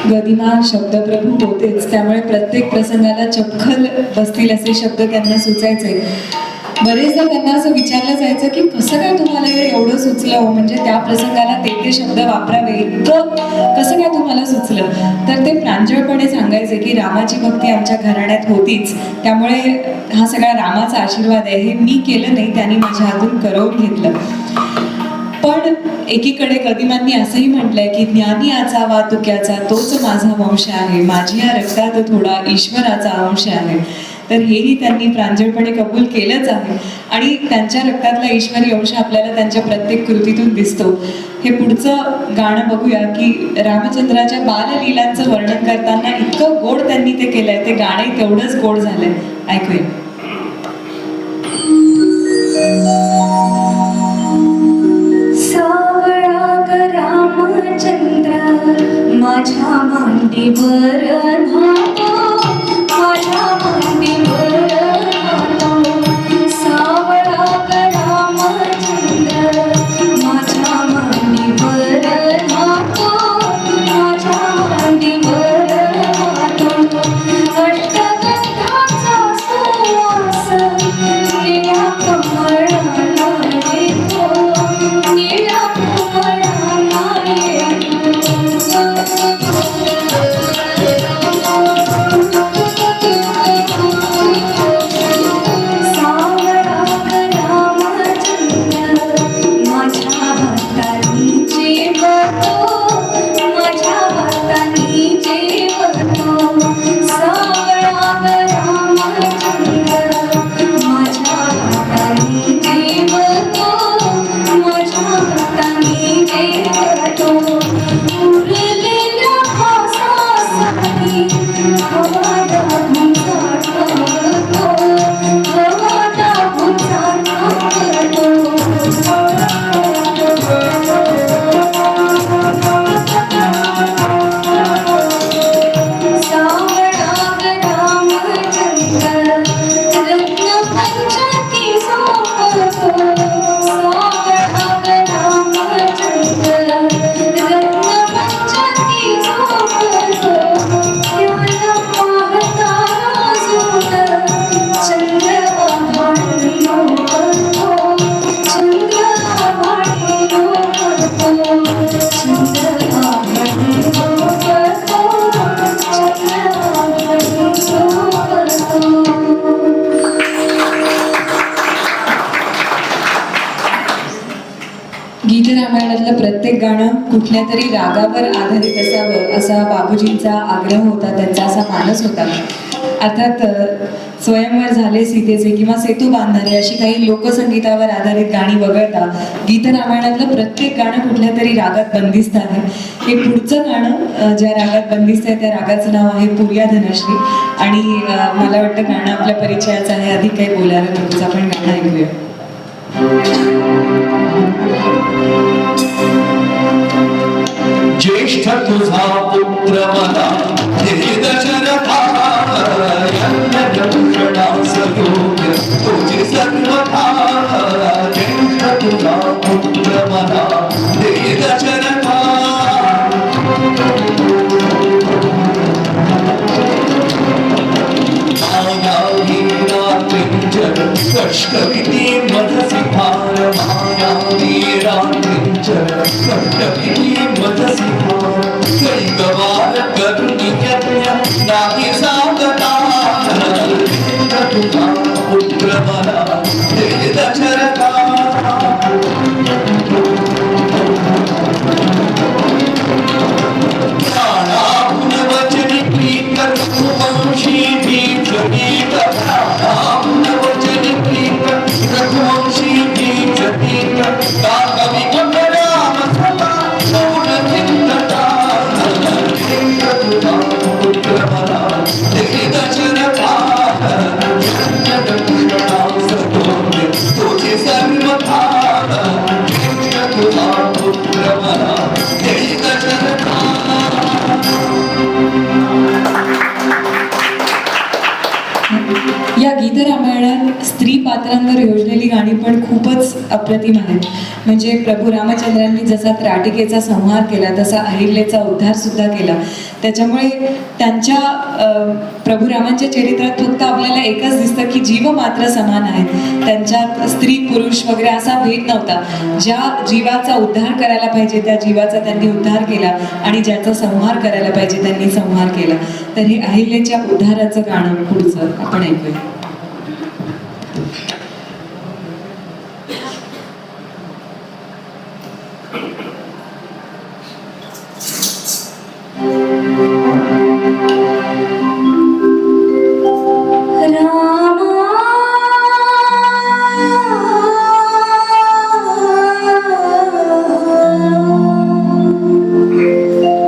गदिमा शब्दप्रभू होतेच, त्यामुळे प्रत्येक प्रसंगाला चपखल बसतील असे शब्द त्यांना सुचायचे. बरेचदा त्यांना असं विचारलं जायचं की कसं काय तुम्हाला एवढं सुचलं हो, म्हणजे त्या प्रसंगाला ते शब्द वापरावे इतकं कसं काय तुम्हाला सुचलं. तर ते प्रांजळपणे सांगायचे की रामाची भक्ती आमच्या घराण्यात होतीच, त्यामुळे हा सगळा रामाचा आशीर्वाद आहे, हे मी केलं नाही, त्यांनी माझ्या हातून करवून घेतलं. पण एकीकडे गदिमांनी असंही म्हटलंय की ज्ञानी आचावा तुक्याचा तोच माझा वंश आहे, माझी या रक्तात थोडा ईश्वराचा अंश आहे. तर हेही त्यांनी प्रांजळपणे कबूल केलंच आहे आणि त्यांच्या रक्तातला ईश्वरी अंश आपल्याला त्यांच्या प्रत्येक कृतीतून दिसतो. हे पुढचं गाणं बघूया की रामचंद्राच्या बाललीलांचं वर्णन करताना इतकं गोड त्यांनी ते केलंय, ते गाणं तेवढंच गोड झालंय. ऐकूया. सावळा ग रामचंद्र माझ्या मांडीवर राहतो, माझ्या मांडीवर राहतो, सावळा रामचंद्र माझ्या मांडीवर राहतो, माझ्या मांडीवर राहतो. अष्टगंधाचा सुवास निळ्या कमळाला येतो, निळ्या कमळाला सावळा रामचंद्र माझ्या हातानी जेवतो, माझ्या हातानी जेवतो, सावळा रामचंद्र माझ्या हातानी जेवतो, माझ्या हातानी जेवतो. उरलेल्या फासासाठी हवा दाबून साठवतो, हवा दाबून साठवतो. सावळा रामचंद्र रत्नपंचमी सोबतो, सावळा रामचंद्र रत्नपंचमी सोबतो. त्याला पाहता सुत चंद्र आभाळी लोळतो, चंद्र आभाळी लोळतो, चंद्र आभाळी लोळतो, चंद्र आभाळी लोळतो. गीत रामायणातलं प्रत्येक गाणं कुठल्या तरी रागावर आधारित असावं असा बाबूजींचा आग्रह होता, त्यांचा असा मानस होता. अर्थात स्वयंवर झाले सीतेचे किंवा सेतू बांधणारे अशी काही लोकसंगीतावर आधारित गाणी वगळता गीत रामायणातलं प्रत्येक गाणं कुठल्या तरी रागात बंदिस्त आहे. हे पुढचं गाणं ज्या रागात बंदिस्त आहे त्या रागाचं नाव आहे पुर्या धनश्री आणि मला वाटतं गाणं आपल्या परिचयाचं आहे, अधिक काही बोलायला नकोच, आपण गाणं ऐकूया. ज्येष्ठ तुझा पुत्र मला हे दशरथा यज्ञदक्षिणास योग्य तुझी सर्वथा. ज्येष्ठ तुझा पुत्र मला हे दशरथा माया हीरा किंचन कष्टविधी मधसी फार. माया हीरा किंचन कष्टविधी मधसी फार. कैकवार करुणी यज्ञ नाही सांगता. तुझा पुत्र मला हे दशरथा. प्राणाहून वचनी प्रीत रघुवंशी भीत गीत. प्राणाहून वचनी प्रीत रघुवंशी भीत गीत. का कवी राम सभा गौण चिंतता. तुझा पुत्र मला हे दशरथा. तुझे सर्वथा. तुझा पुत्र मला हे दशरथा. या गीत रामायणात स्त्री पात्रांवर योजलेली गाणी पण खूपच अप्रतिम आहेत. म्हणजे प्रभू रामचंद्रांनी जसा त्राटिकेचा संहार केला तसा अहिल्याचा उद्धार सुद्धा केला. त्याच्यामुळे त्यांच्या प्रभू रामांच्या चरित्रात फक्त आपल्याला एकच दिसतं की जीव मात्र समान आहेत. त्यांच्यात स्त्री पुरुष वगैरे असा भेद नव्हता. ज्या जीवाचा उद्धार करायला पाहिजे त्या जीवाचा त्यांनी उद्धार केला आणि ज्याचा संहार करायला पाहिजे त्यांनी संहार केला. तर हे अहिल्याच्या उद्धाराचं गाणं पुढचं आपण ऐकूया.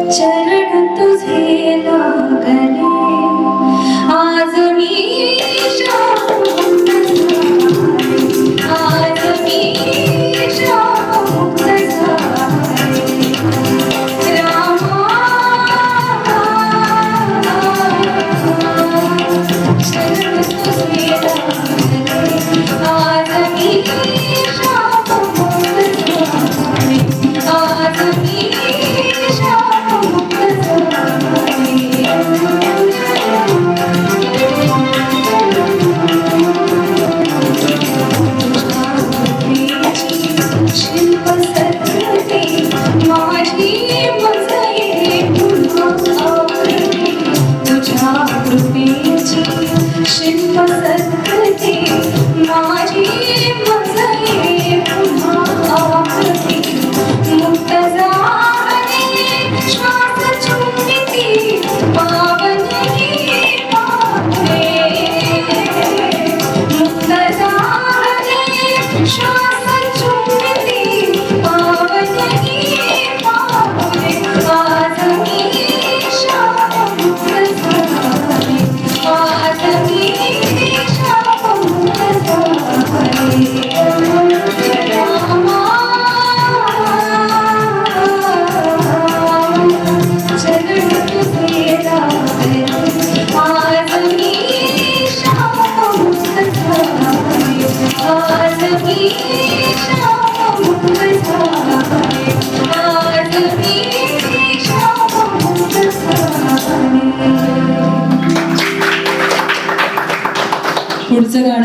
चरण तुझे लागले आज मी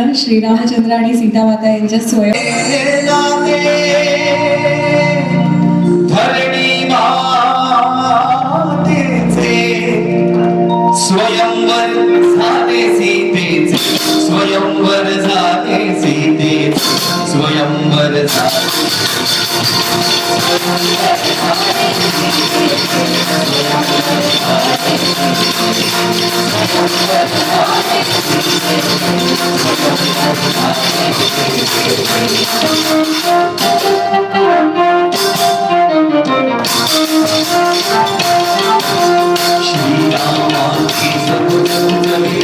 गाणं श्रीरामचंद्र आणि सीतामाता यांच्या स्वयं धरणी मातेचे स्वयंवर झाले सीतेचे स्वयंवर झाले सीतेचे स्वयंवर झाले श्रीरामाची समुद्रजले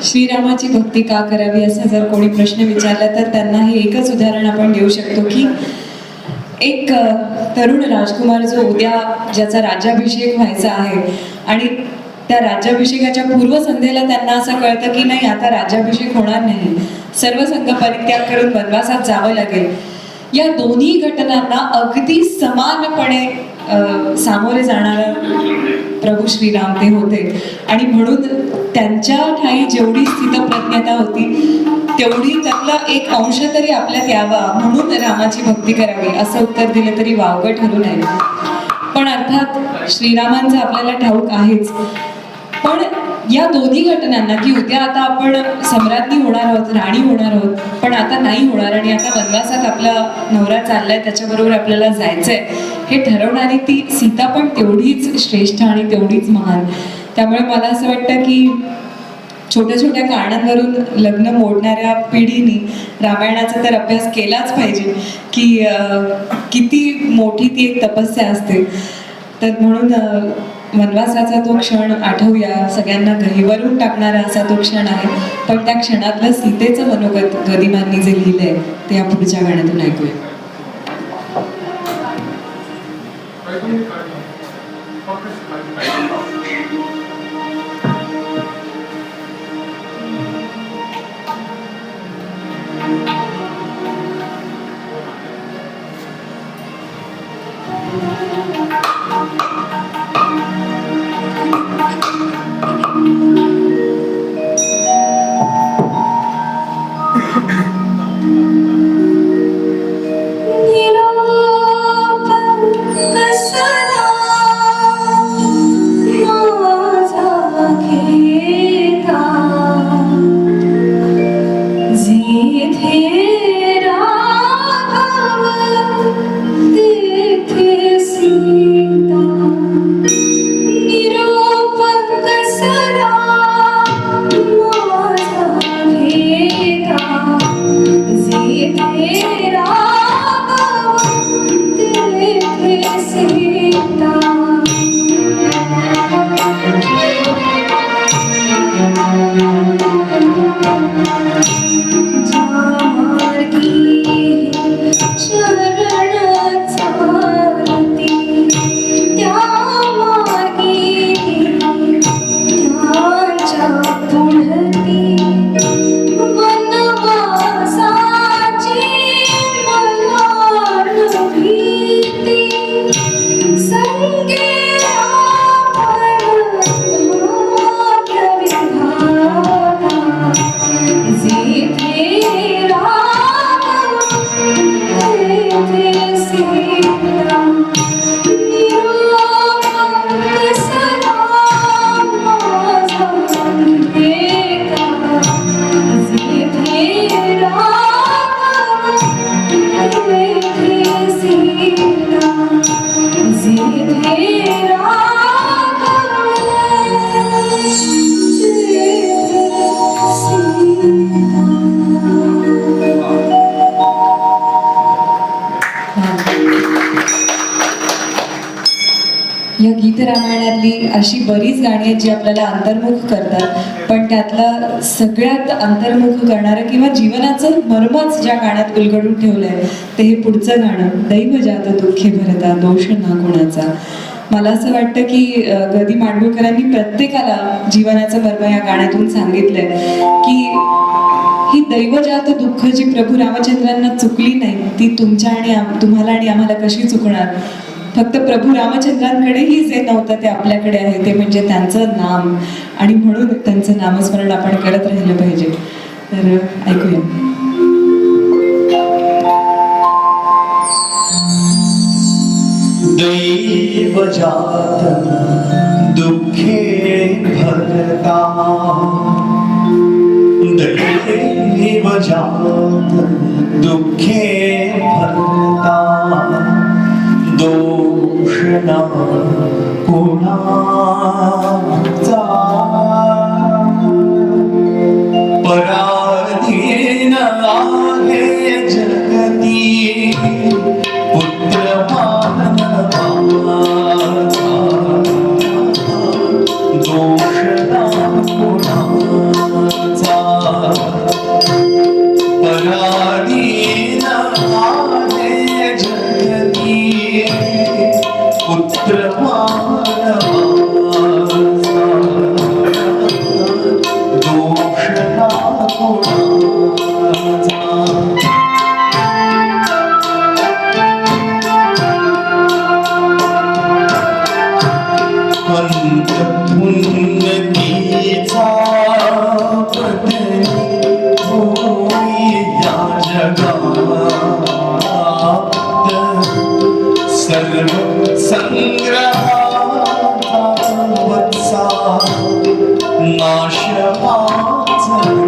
श्रीरामाची भक्ती का करावी असं जर कोणी प्रश्न विचारला तर त्यांना हे एकच उदाहरण आपण देऊ शकतो की एक तरुण राजकुमार जो उद्या ज्याचा राज्याभिषेक व्हायचा आहे आणि त्या राज्याभिषेकाच्या पूर्वसंध्येला त्यांना असं कळतं की नाही आता राज्याभिषेक होणार नाही, सर्व संघ परित्याग करून वनवासात जावं लागेल. या दोन्ही घटनांना अगदी समानपणे सामोरे जाणारा प्रभू श्रीराम ते होते आणि म्हणून त्यांच्या ठाई जेवढी स्थितप्रज्ञता होती तेवढी त्यातला एक अंश तरी आपल्यात यावा म्हणून रामाची भक्ती करावी असं उत्तर दिलं तरी वावगं ठरू नये. पण अर्थात श्रीरामांचं आपल्याला ठाऊक आहेच, पण या दोन्ही घटनांना की उद्या आता आपण सम्राज्ञी होणार आहोत, राणी होणार आहोत, पण आता नाही होणार आणि आता वनवासात आपला नवरा चाललाय त्याच्याबरोबर आपल्याला जायचंय हे ठरवणारी ती सीता पण तेवढीच श्रेष्ठ आणि तेवढीच महान. त्यामुळे मला असं वाटतं की छोट्या छोट्या कारणांवरून लग्न मोडणाऱ्या पिढीने रामायणाचा तर अभ्यास केलाच पाहिजे की किती मोठी ती एक तपस्या असते. तर म्हणून वनवासाचा तो क्षण आठवूया, सगळ्यांना गहिवरून टाकणारा असा तो क्षण आहे, पण त्या क्षणातलं सीतेचं मनोगत गदिमांनी जे लिहिलंय ते या पुढच्या गाण्यातून ऐकूया. विविध रामायणातली अशी बरीच गाणी आहेत जी आपल्याला अंतर्मुख करतात, पण त्यातला सगळ्यात अंतर्मुख करणारं किंवा जीवनाचं मर्मच ज्या गाण्यात उलगडून ठेवलंय ते हे पुढचं गाणं, दैव जात दुःखे भरता दोष ना कोणाचा. मला असं वाटतं की ग. दी. माडगूळकरांनी प्रत्येकाला जीवनाचं मर्म या गाण्यातून सांगितलंय की ही दैवजात दुःख जी प्रभू रामचंद्रांना चुकली नाही ती तुमच्या आणि तुम्हाला आणि आम्हाला कशी चुकणार. फक्त प्रभू रामचंद्रांकडेही जे नव्हतं ते आपल्याकडे आहे, ते म्हणजे त्यांचं नाम, आणि म्हणून त्यांचं नामस्मरण आपण करत राहिलं पाहिजे. तर ऐकूया. दैवजात दुःखे भरता, दैवजात दुःखे भरता, दोष ना कोणाचा, पराधीन आहे जगती पुत्र मानवाचा, दोष ना कोणाचा, पराधीन आहे जगती पुत्र मानवाचा, दोष ना कोणाचा. पंत उन्नतीचा पदरी होई या जगात, सर्व संग्रहाचा वत्सा नाश पाचंत,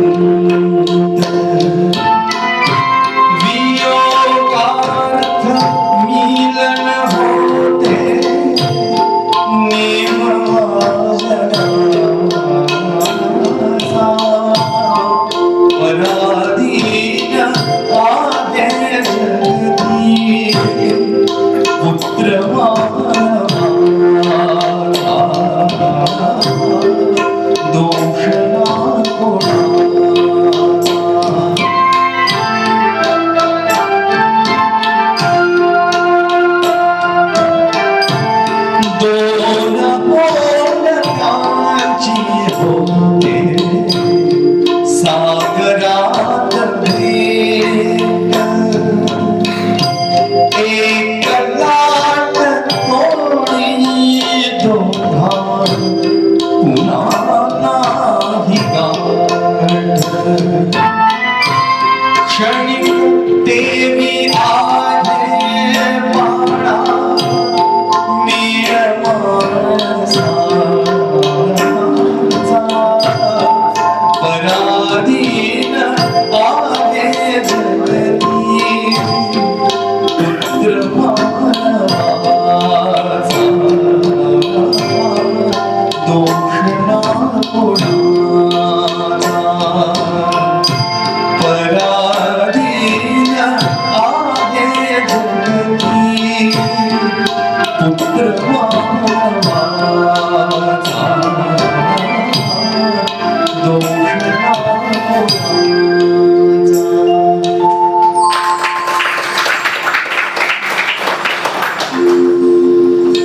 वियोगार्थ मिलन होते नेम जगाचा, पराधीन आहे जगती पुत्र मानवाचा, दोष ना कोणाचा. दोन बोलकाची होते सागरात भेट, एक लाट तोडी दोघा पुन्हा नाही गाठ, क्षणिक तेवी आहे बाळा मेळ माणसाचा, पराधीन आहे जगती पुत्र मानवाचा, दोष ना कोणाचा, पराधीन आहे जगती पुत्र मानवाचा, दोष ना कोणाचा.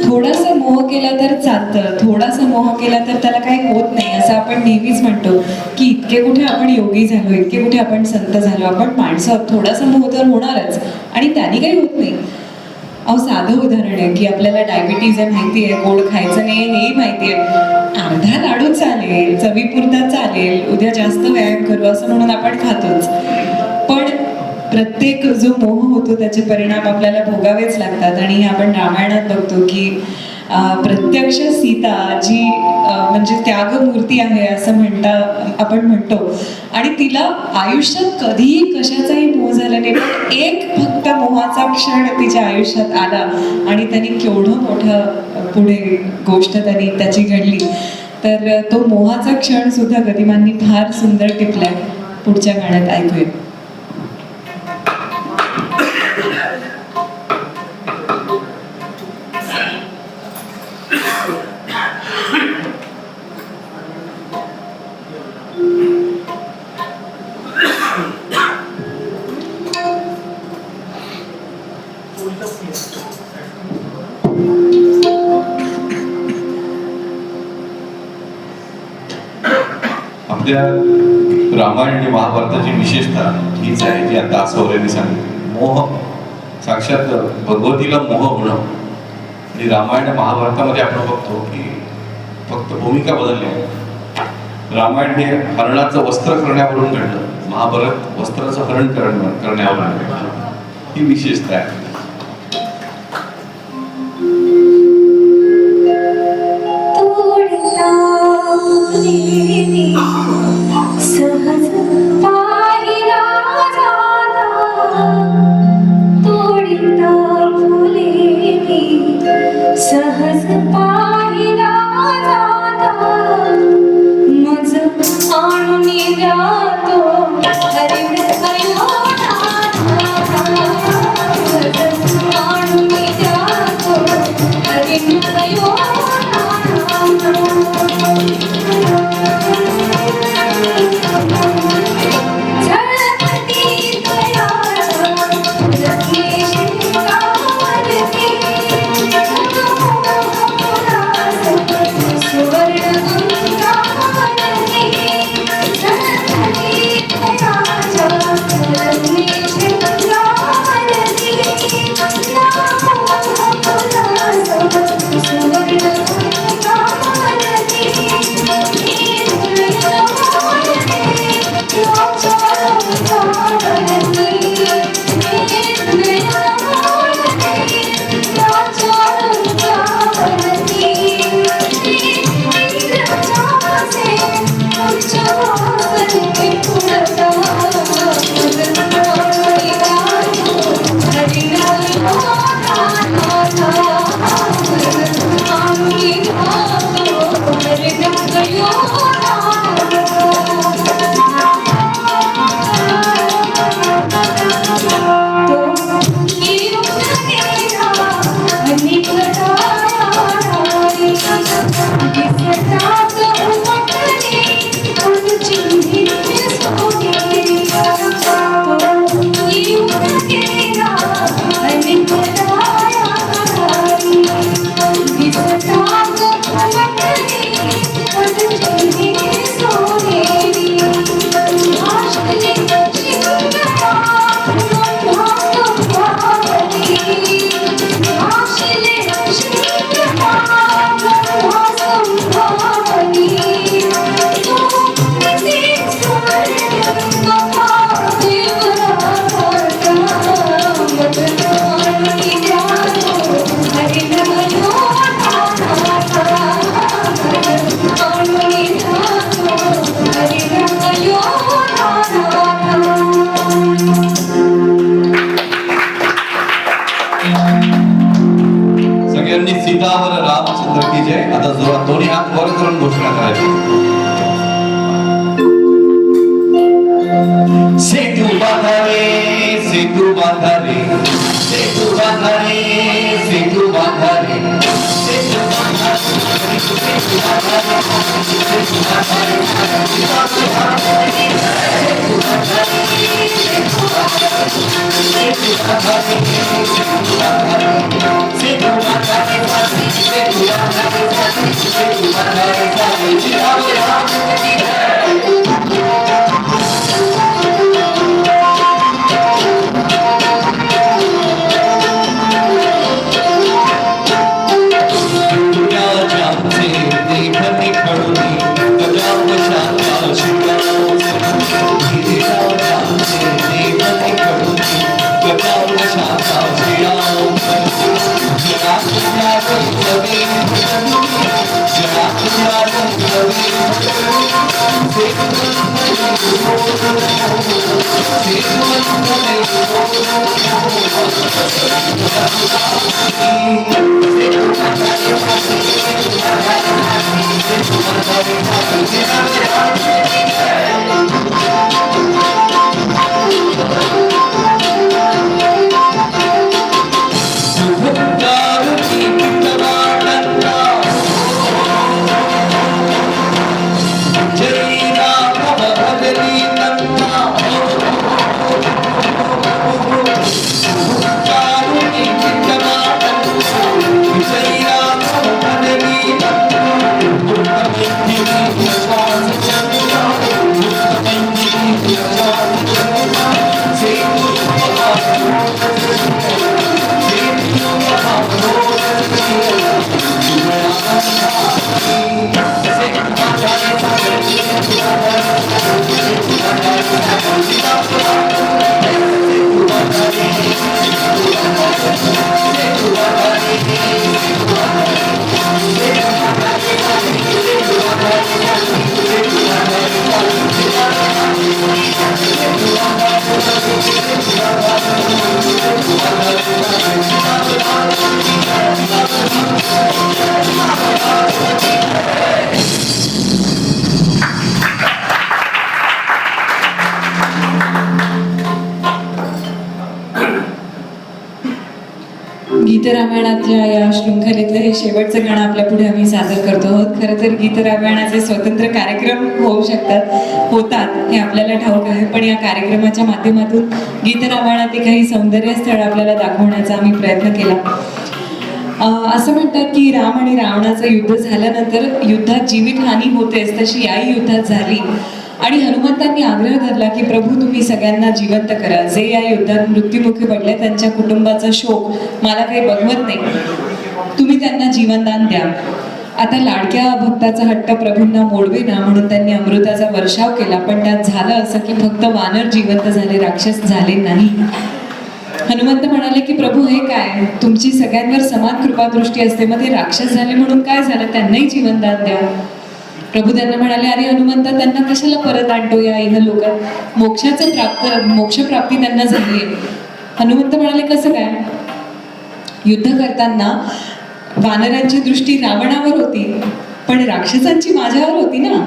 थोडासा मोह केला तर चालतं, थोडासा मोह केला तर त्याला काही होत नाही असं आपण नेहमीच म्हणतो की इतके कुठे आपण योगी झालो, इतके कुठे आपण संत झालो, आपण माणसं, थोडासा मोह तर होणारच आणि त्याने काही होत नाही. अहो साधं उदाहरण आहे की आपल्याला डायबिटीज आहे माहिती आहे, गोड खायचं नाही हेही माहिती आहे, अर्धा लाडू चालेल, चवीपुरता चालेल, उद्या जास्त व्यायाम करू असं म्हणून आपण खातोच. पण प्रत्येक जो मोह होतो त्याचे परिणाम आपल्याला भोगावेच लागतात. आणि आपण रामायणात बघतो की प्रत्यक्ष सीता जी म्हणजे त्यागमूर्ती आहे असं आपण म्हणतो, आणि तिला आयुष्यात कधीही कशाचाही मोह झाला नाही, पण एक फक्त मोहाचा क्षण तिच्या आयुष्यात आला आणि त्यांनी केवढं मोठं पुढे गोष्ट त्याची घडली. तर तो मोहाचा क्षण सुद्धा गदिमांनी फार सुंदर टिपलाय. पुढच्या गाण्यात ऐकूया. आपल्या रामायण आणि महाभारताची विशेषता हीच आहे जी आता आसवऱ्यांनी सांगितली. मोह, साक्षात भगवतीला मोह होणं. आणि रामायण आणि महाभारतामध्ये आपण बघतो की फक्त भूमिका बदलल्या. रामायण हे हरणाचं वस्त्र करण्यावरून घडलं, महाभारत वस्त्राचं हरण करण्यावरून घडलं. ही विशेषता आहे. सहज पाहिला जाता, तोडिता फुले सहज पाहिला जाता, मज आणून जातो हरी आणून जातो हरी सगळ्यांनी सीतावर रामचंद्र की जय. आता जोरात दोन्ही हात वर करून घोषणा करायची. सेतू बांधारे, सेतू बांधारे, सेतू बांधारे, सेतू बांधारे, सेतू बांधारे, सेतू बांधारे, सेतू बांधारे, सेतू बांधारे, सेतू गीतरामायणातल्या या शृंखलेतलं हे शेवटचं गाणं आपल्या पुढे आम्ही सादर करतो आहोत. खरं तर गीतरामायणाचे स्वतंत्र कार्यक्रम होऊ शकतात, होतात हे आपल्याला ठाऊक आहे, पण या कार्यक्रमाच्या माध्यमातून गीतरामायणातील काही सौंदर्य स्थळ आपल्याला दाखवण्याचा आम्ही प्रयत्न केला. असं म्हणतात की राम आणि रावणाचं युद्ध झाल्यानंतर युद्धात जीवितहानी होतेच, तशी याही युद्धात झाली आणि हनुमंतांनी आग्रह धरला की प्रभू तुम्ही सगळ्यांना जिवंत करा, जे या युद्धात मृत्युमुखी पडले त्यांच्या कुटुंबाचा शोक मला काही बघवत नाही, तुम्ही त्यांना जीवनदान द्या. आता लाडक्या भक्ताचा हट्ट प्रभूंना मोडवेना म्हणून त्यांनी अमृताचा वर्षाव केला, पण त्यात झालं असं की फक्त वानर जिवंत झाले, राक्षस झाले नाही. हनुमंत म्हणाले की प्रभू हे काय, तुमची सगळ्यांवर समान कृपादृष्टी असते, मग ते राक्षस झाले म्हणून काय झालं, त्यांनाही जीवनदान द्या. प्रभू त्यांना म्हणाले अरे हनुमंत त्यांना कशाला परत आणतो या इह लोकात, मोक्षप्राप्ती त्यांना झाली. हनुमंत म्हणाले कसं काय, युद्ध करताना वानरांची दृष्टी रावणावर होती पण राक्षसांची माझ्यावर होती ना,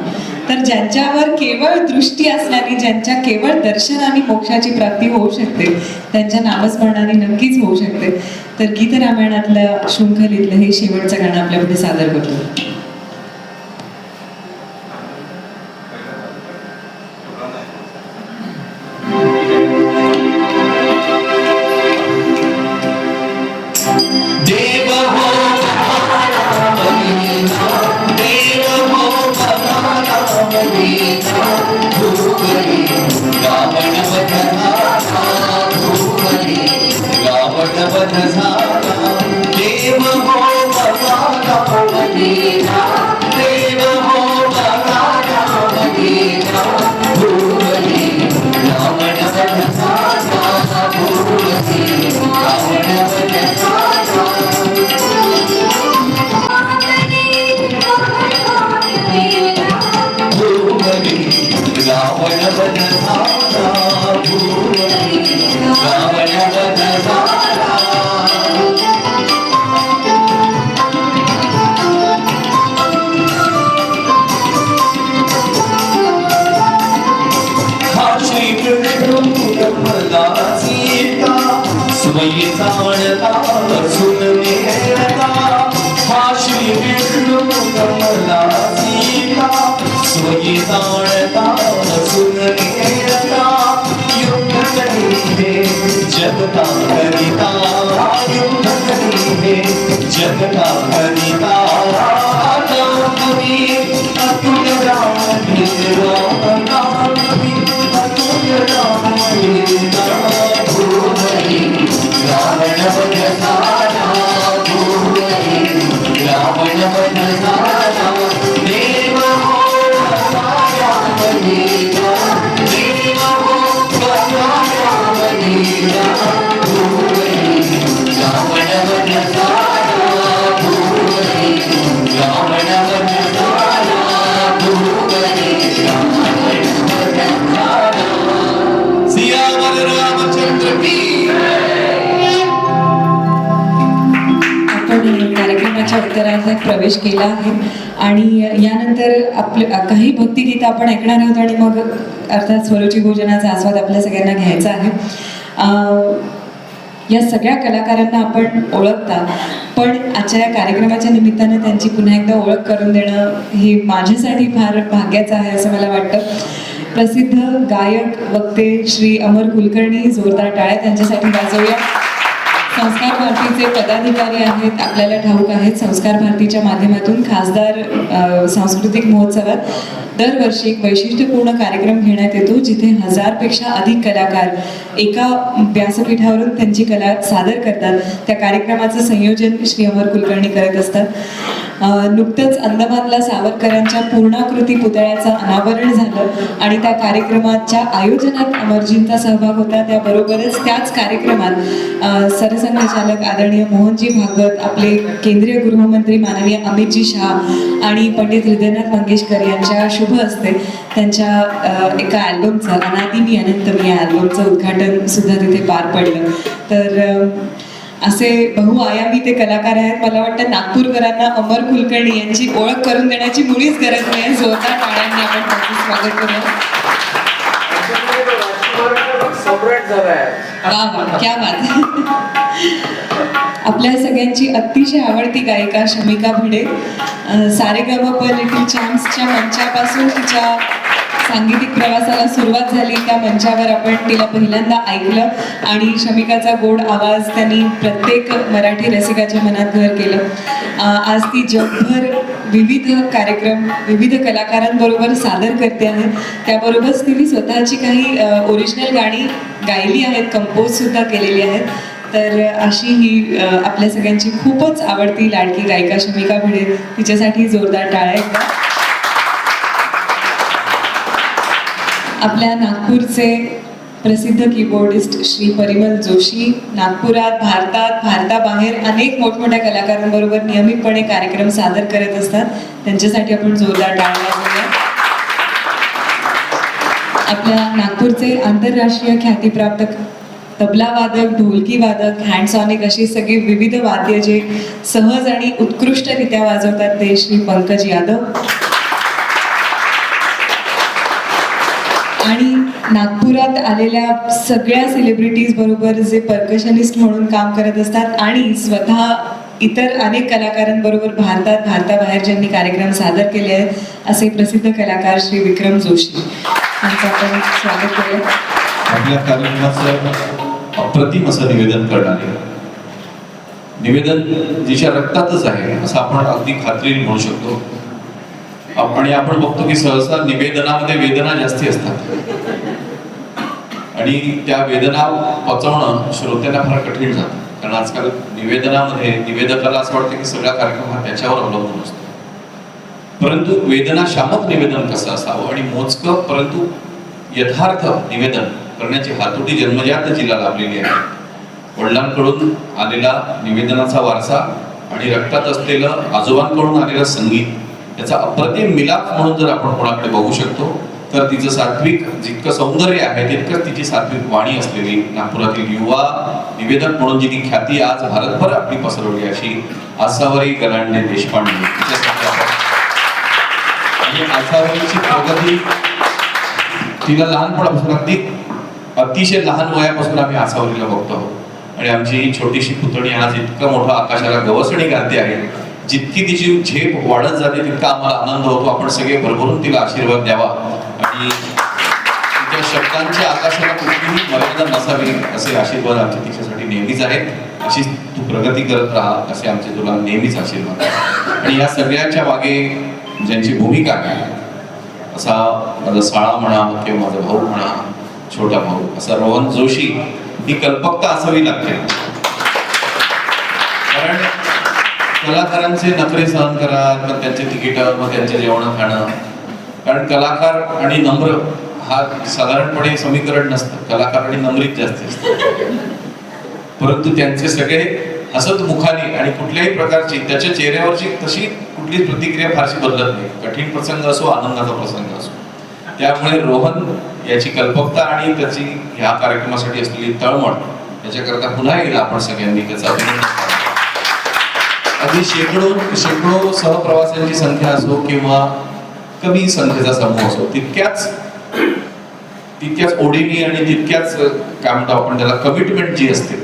तर ज्यांच्यावर केवळ दृष्टी असणारी, ज्यांच्या केवळ दर्शनाने मोक्षाची प्राप्ती होऊ शकते त्यांच्या नामस्मरणाने नक्कीच होऊ शकते. तर गीतरामायणातल्या शृंखलेतलं हे शेवटचं गाणं आपल्यापुढे सादर करतो. जगता करिता युद्ध करी जगता करिता तुम्ही अतुल राम अतुल राम रावण वध झाला रावण वध झाला देव हो देव हो कार्यक्रमाच्या उत्तरार्धात प्रवेश केला आहे आणि यानंतर काही भक्तिगीतं आपण ऐकणार आहोत आणि मग अर्थात स्वरूची भोजनाचा आस्वाद आपल्या सगळ्यांना घ्यायचा आहे. या सगळ्या कलाकारांना आपण ओळखता, पण आजच्या या कार्यक्रमाच्या निमित्तानं त्यांची पुन्हा एकदा ओळख करून देणं हे माझ्यासाठी फार भाग्याचं आहे असं मला वाटतं. प्रसिद्ध गायक वक्ते श्री अमर कुलकर्णी, जोरदार टाळ्या त्यांच्यासाठी वाजवूया. संस्कार भारतीचे पदाधिकारी आहेत, आपल्याला ठाऊक आहेत. संस्कार भारतीच्या माध्यमातून खासदार सांस्कृतिक महोत्सवात दरवर्षी एक वैशिष्ट्यपूर्ण कार्यक्रम घेण्यात येतो, जिथे 1000पेक्षा अधिक कलाकार एका व्यासपीठावरून त्यांची कला सादर करतात. त्या कार्यक्रमाचं संयोजन श्री अमर कुलकर्णी करत असतात. नुकतंच अंदमानला सावरकरांच्या पूर्णाकृती पुतळ्याचं अनावरण झालं आणि त्या कार्यक्रमाच्या आयोजनात अमरजींचा सहभाग होता. त्याबरोबरच त्याच कार्यक्रमात सरसंघचालक आदरणीय मोहनजी भागवत, आपले केंद्रीय गृहमंत्री माननीय अमितजी शाह आणि पंडित हृदयनाथ मंगेशकर यांच्या शुभ हस्ते त्यांच्या एका अल्बमचं अनादि मी अनंत मी या अल्बमचं उद्घाटन सुद्धा तिथे पार पडलं. तर असे बहुआयामी ते कलाकार आहेत. मला वाटतं नागपूरकरांना अमर कुलकर्णी यांची ओळख करून देण्याची मुळीच गरज नाही. जोरदार टाळ्यांनी आपण त्यांचं स्वागत करूया. सम्राट झाला आहे. वा वा, क्या बात. आपल्या सगळ्यांची अतिशय आवडती गायिका शमिका भिडे, सारेगमप लिटिल चॅम्प्सच्या मंचापासून तिच्या सांगीतिक प्रवासाला सुरुवात झाली. त्या मंचावर आपण तिला पहिल्यांदा ऐकलं आणि शमिकाचा गोड आवाज त्यांनी प्रत्येक मराठी रसिकाच्या मनात घर केलं. आज ती जगभर विविध कार्यक्रम विविध कलाकारांबरोबर सादर करते आहे. त्याबरोबरच तिने स्वतःची काही ओरिजिनल गाणी गायली आहेत, कंपोज सुद्धा केलेली आहेत. तर अशी ही आपल्या सगळ्यांची खूपच आवडती लाडकी गायिका शमिका भिडे, तिच्यासाठी जोरदार टाळ्या एकदा. आपल्या नागपूरचे प्रसिद्ध कीबोर्डिस्ट श्री परिमल जोशी नागपुरात, भारताबाहेर अनेक मोठमोठ्या कलाकारांबरोबर नियमितपणे कार्यक्रम सादर करत असतात. त्यांच्यासाठी आपण जोरदार टाळ्या वाजवूया. आपल्या नागपूरचे आंतरराष्ट्रीय ख्यातीप्राप्त तबला वादक, ढोलकी वादक, हँडसॉनिक अशी सगळी विविध वाद्य जे सहज आणि उत्कृष्टरित्या वाजवतात ते श्री पंकज यादव. आणि नागपुरात आलेल्या सगळ्या सेलिब्रिटीज बरोबर जे पर्कशनिस्ट म्हणून काम करत असतात आणि स्वतः इतर अनेक कलाकारांबरोबर भारताबाहेर ज्यांनी कार्यक्रम सादर केले आहेत असे प्रसिद्ध कलाकार श्री विक्रम जोशी यांचं आपण स्वागत करूया. आपल्या कार्यक्रमाचं अप्रतिम असं निवेदन करणारे, निवेदन जिच्या रक्तातच आहे असं आपण अगदी खात्रीने म्हणू शकतो. आणि आपण बघतो की सहसा निवेदनामध्ये वेदना जास्ती असतात आणि त्या वेदना पचवणं श्रोत्यांना फार कठीण जातं. कारण आजकाल निवेदनामध्ये निवेदकाला असं वाटतं की सगळा कार्यक्रम हा त्याच्यावर अवलंबून असतो. परंतु वेदनाशामक निवेदन कसं असावं आणि मोजकं परंतु यथार्थ निवेदन करण्याची हातोटी जन्मजात जिला लाभलेली आहे. वडिलांकडून आलेला निवेदनाचा वारसा आणि रक्तात असलेलं आजोबांकडून आलेलं संगीत याचा अप्रतिम मिलाप म्हणून जर आपण कोणाकडे बघू शकतो तर तिचं सात्विक जितकं सौंदर्य आहे तितकंच तिची सात्विक वाणी असलेली नागपुरातील युवा निवेदक म्हणून जिनी ख्याती आज भारतभर आपली पसरवली अशी आसावरी गलांडे देशपांडे तिच्यासाठी आपण आणि आसावरीची प्रगती तिला लहानपणापासून अगदी अतिशय लहान वयापासून आम्ही आसावरीला बघतो आहोत आणि आमची ही छोटीशी पुतणी आज इतकं मोठं आकाशाला गवसणी घालते आहे. जितकी तिची झेप वाढत जाते तितका आम्हाला आनंद होतो. आपण सगळे भरभरून तिला आशीर्वाद द्यावा आणि तिच्या शब्दांच्या आकाशाला कुठलीही मर्यादा नसावी असे आशीर्वाद आमचे तिच्यासाठी नेहमीच आहेत. अशी तू प्रगती करत राहा असे आमचे तुला नेहमीच आशीर्वाद. आणि या सगळ्याच्या मागे ज्यांची भूमिका आहे असा माझा साळा म्हणा किंवा माझा भाऊ म्हणा छोटा भाऊ असा रोहन जोशी ही कल्पकता असावी लागते. कारण कलाकारांचे नखरे सहन करा, मग त्यांचे तिकीट, मग त्यांचे जेवण खाणं. कारण कलाकार आणि नम्र हा साधारणपणे समीकरण नसतं. कलाकार आणि नम्रीत जास्त असतं. परंतु त्यांचे सगळे हसत मुखाने आणि कुठल्याही प्रकारची त्याच्या चेहऱ्यावरची तशी कुठली प्रतिक्रिया फारशी बदलत नाही. कठीण प्रसंग असो, आनंदाचा प्रसंग असो. त्यामुळे रोहन याची कल्पकता आणि त्याची ह्या कार्यक्रमासाठी असलेली तळमळ याच्याकरता पुन्हा एकदा आपण सगळ्यांनी त्याचा अभिनंदन करावा. अगदी शेकडो सहप्रवासांची संख्या असो किंवा कमी संख्येचा समूह असो तितक्याच ओढीने आणि तितक्याच काय म्हणतो आपण त्याला कमिटमेंट जी असते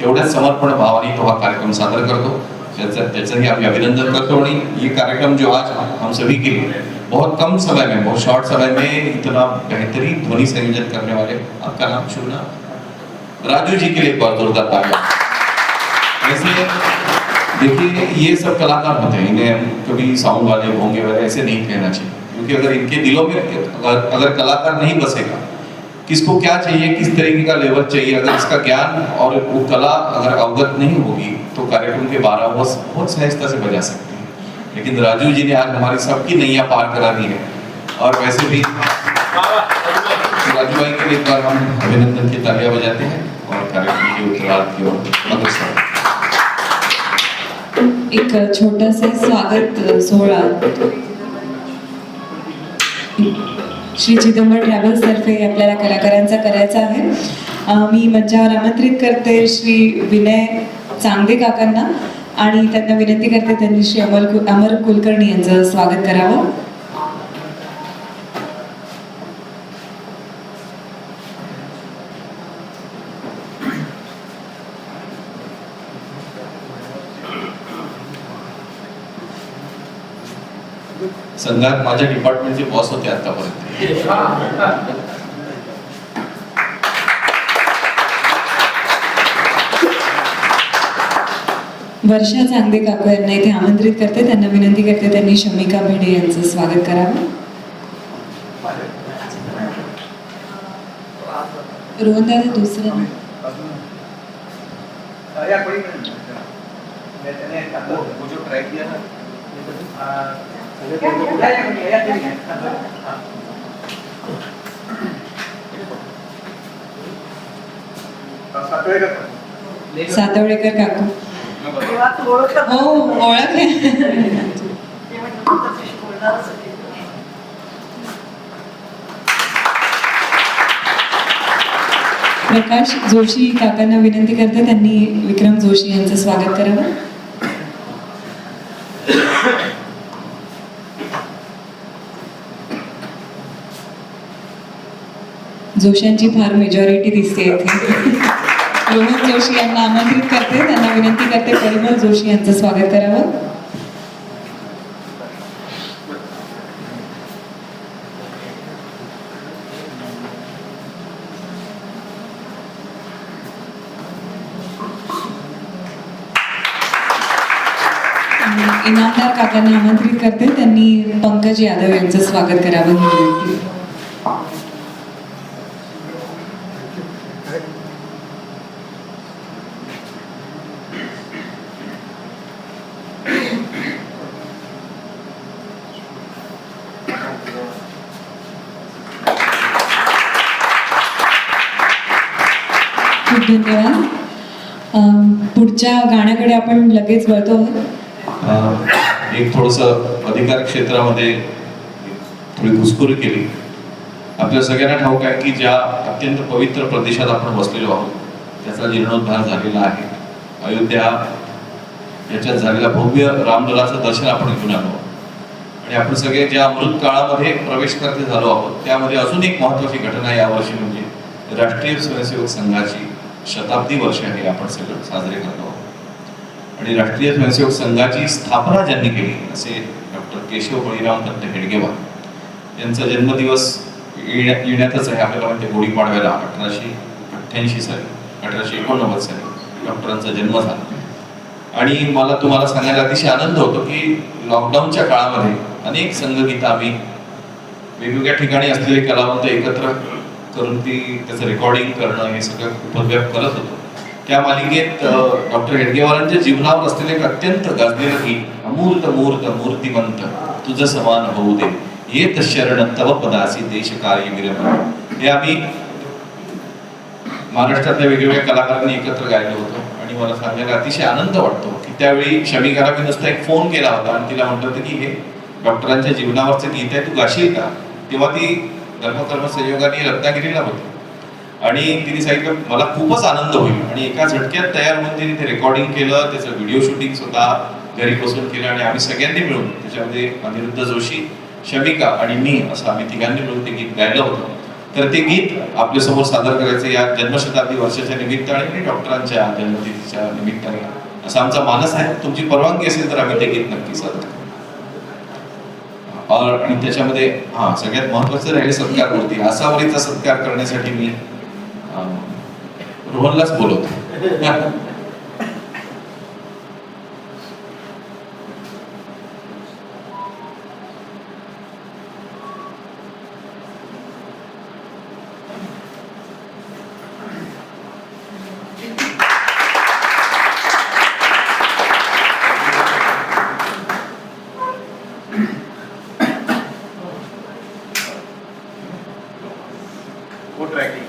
तेवढ्याच समर्पण भावाने तो हा कार्यक्रम सादर करतो. त्याचंही आम्ही अभिनंदन करतो. आणि ये कार्यक्रम जो आज हम सभी के लिए बहुत कम समय में, बहुत शॉर्ट समय में इतना बेहतरीन ध्वनि संयोजन करने वाले, आपका नाम शुभ नाम, राजू जी के लिए बहुत जोरदार तालियां. ऐसे देखिए ये सब कलाकार होते हैं, इन्हें कभी साउंड वाले भोंगे वाले ऐसे नहीं कहना चाहिए. क्योंकि अगर इनके दिलों में अगर कलाकार नहीं बसेगा, किसको क्या चाहिए, किस तरीके का लेवल चाहिए, अगर इसका ज्ञान और वो कला अगर अवगत नहीं होगी तो कार्यक्रम के 12 वर्ष बहुत सहजता से बजा सकते हैं. लेकिन राजू जी ने आज हमारी सबकी नैया पार करा दी है. और वैसे भी राजू भाई के लिए एक बार हम अभिनंदन की तालियां बजाते हैं और कार्यक्रम के उत्तरार्ध की ओर अग्रसर. एक छोटासा स्वागत सोहळा श्री चिदंबर ट्रॅव्हल्स तर्फे आपल्याला कलाकारांचा करायचा आहे. मी मंचावर आमंत्रित करते श्री विनय चांगदे काकांना आणि त्यांना विनंती करते त्यांनी श्री अमर कुलकर्णी यांचं स्वागत करावं. संघात माझ्या डिपार्टमेंटचे बॉस होते आतापर्यंत. वर्षा चांगदे काकू यांना इथे आमंत्रित करते. त्यांना विनंती करते त्यांनी शमिका भिडे यांचं स्वागत करावं. रोहन दादा दुसरं या कोई मैंने वो जो ट्राई किया ना सातवडेकर काकू. हो ओळख आहे. प्रकाश जोशी काकांना विनंती करते त्यांनी विक्रम जोशी यांचं स्वागत करावं. जोशांची फार मेजॉरिटी दिसते इथे. रोहन जोशी यांना आमंत्रित करते. त्यांना विनंती करते परिमल जोशी यांचं स्वागत करावं. इनामदार काकांना आमंत्रित करते. त्यांनी पंकज यादव यांचं स्वागत करावं ही विनंती. खूप धन्यवाद. पुढच्या गाण्याकडे आपण लगेच वळतो आहोत. एक थोडस अधिकार क्षेत्रामध्ये थोडी घुसखोरी केली. आपल्या सगळ्यांना ठाऊक आहे की ज्या अत्यंत पवित्र प्रदेशात आपण बसलेलो आहोत त्याचा जीर्णोद्धार झालेला आहे. अयोध्या याच्यात झालेल्या भव्य रामललाचं दर्शन आपण घेऊन आलो आणि आपण सगळे ज्या अमृत काळामध्ये प्रवेश करते झालो आहोत त्यामध्ये अजून एक महत्त्वाची घटना यावर्षी म्हणजे राष्ट्रीय स्वयंसेवक संघाची शताब्दी वर्ष हे आपण सगळं साजरे करतो आहोत. आणि राष्ट्रीय स्वयंसेवक संघाची स्थापना ज्यांनी केली असे डॉक्टर केशव बळीराम दत्त हेडगेवार यांचा जन्मदिवस येण्यातच आहे. आपल्याला माहिती गुढीपाडव्याला 1888 साली 1889 साली डॉक्टरांचा जन्म झाला. आणि मला तुम्हाला सांगायला अतिशय आनंद होतो की लॉकडाऊनच्या काळामध्ये अनेक संघगीतं आम्ही वेगवेगळ्या ठिकाणी असलेले कलावंत एकत्र करून त्याचं रेकॉर्डिंग करणं हे सगळं उपद्व्याप करत होतो. त्या मालिकेत डॉक्टर हेडगेवारांच्या जीवनावर असलेले एक अत्यंत गाजलेलं गीत अमूर्त मूर्त मूर्तिमंत तुझं समान होऊ दे येत शरण तव पदासी देश कार्य विरम हे आम्ही महाराष्ट्रातल्या वेगवेगळ्या कलाकारांनी एकत्र गायलं होतं. आणि मला सांगायला अतिशय आनंद वाटतो की त्यावेळी शमिकाला मी नुसता एक फोन केला होता आणि तिला म्हटलं होतं की हे डॉक्टरांच्या जीवनावरचं गीत आहे, तू गाशील का? तेव्हा ती धर्मकर्म संयोगाने रत्नागिरीला होती आणि तिने सांगितलं मला खूपच आनंद होईल. आणि एका झटक्यात तयार होऊन तिने ते रेकॉर्डिंग केलं, त्याचं व्हिडिओ शूटिंग स्वतः घरी बसून केलं आणि आम्ही सगळ्यांनी मिळून त्याच्यामध्ये अनिरुद्ध जोशी, शमिका आणि मी असं आम्ही तिघांनी मिळून ते गीत गायलं होतं. तर ते गीत आपल्यासमोर सादर करायचं या जन्मशताब्दी वर्षाच्या निमित्ताने आणि डॉक्टरांच्या जन्मतिथीच्या निमित्ताने असा आमचा मानस आहे. तुमची परवानगी असेल तर आम्ही ते गीत नक्की सादर करू. आणि त्याच्यामध्ये सगळ्यात महत्वाचं राहील सत्कारवरती. आसावरीचा सत्कार करण्यासाठी मी रोहनलाच बोलवतो. वो ट्रैकिंग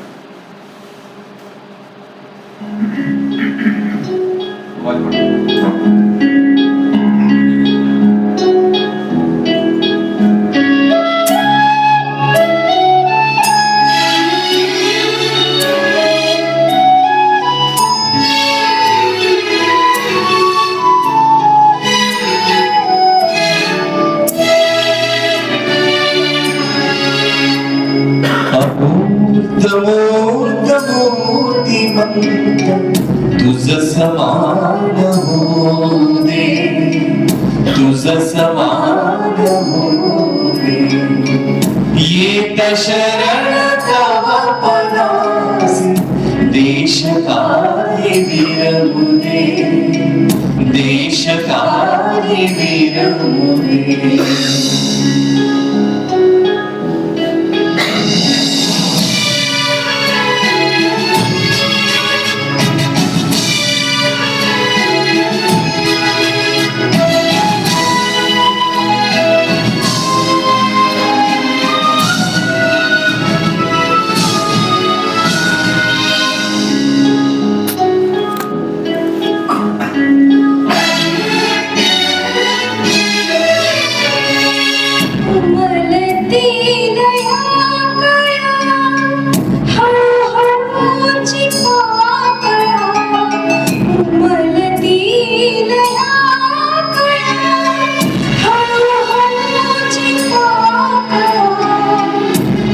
मूर्त मूर्तिमंत तुझ समान होऊ दे तुझ समान होऊ येत शरण तव पदासी देश कार्य विरमुदे देश कार्य विरमुदे उमलतील या कळा, हळूहळूची पाकळा. उमलतील या कळा, हळूहळूची पाकळा.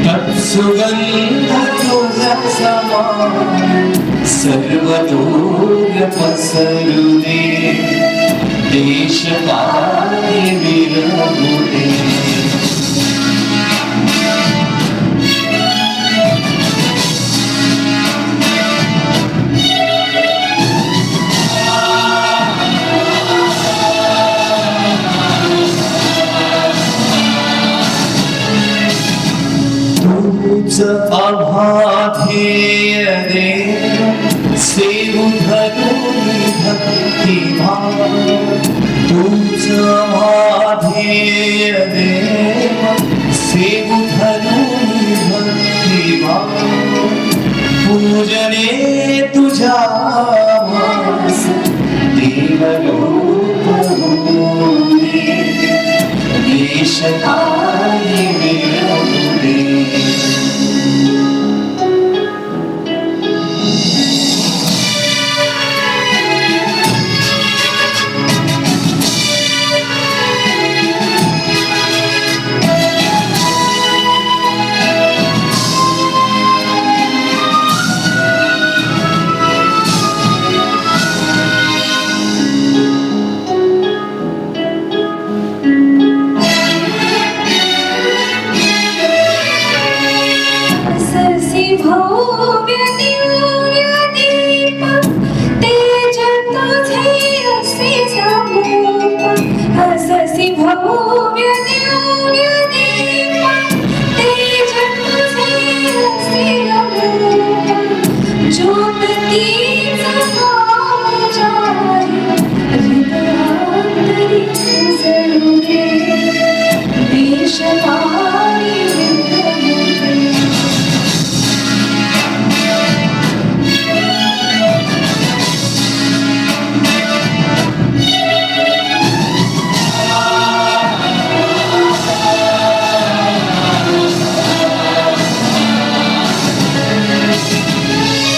तत्सुगंध तुझा समान सर्व दूर पसरू दे देश कार्य विरमुदे तूच अभाध्येय देव सेवु धरुनी भक्ती भाव तूच अभाध्येय देव सेवु धरुनी भक्ती भाव पूजने तुझा मास देवरूप होते देश कार्य विरमुदे ससी भव्य दिव्य दीप तेज तुझे असे समूप. ससी भव्य दिव्य दीप तेज तुझे असे अमूप. ज्योत तीच भाव जाई हृदयांतरी जळू दे देश कार्य विरमुदे.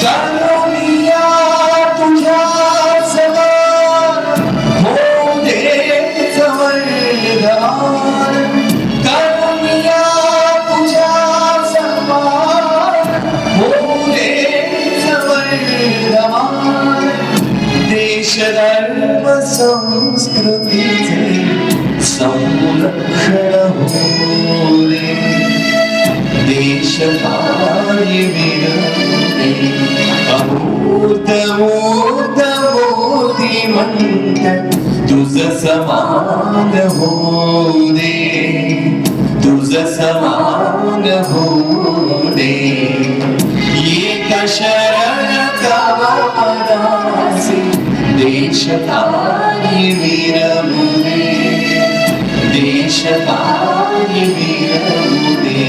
करुणिया तुझ्या समान होऊ दे जवळदार करुणिया तुझ्या समान होऊ दे जवळदार देश धर्म संस्कृतीचे संरक्षण होऊ दे देश कार्य विरमुदे अमूर्त मूर्त मूर्तिमंत तुझ समान होऊ दे तुझ समान होऊ दे येत शरण तव पदासी देश कार्य विरमुदे देश कार्य विरमुदे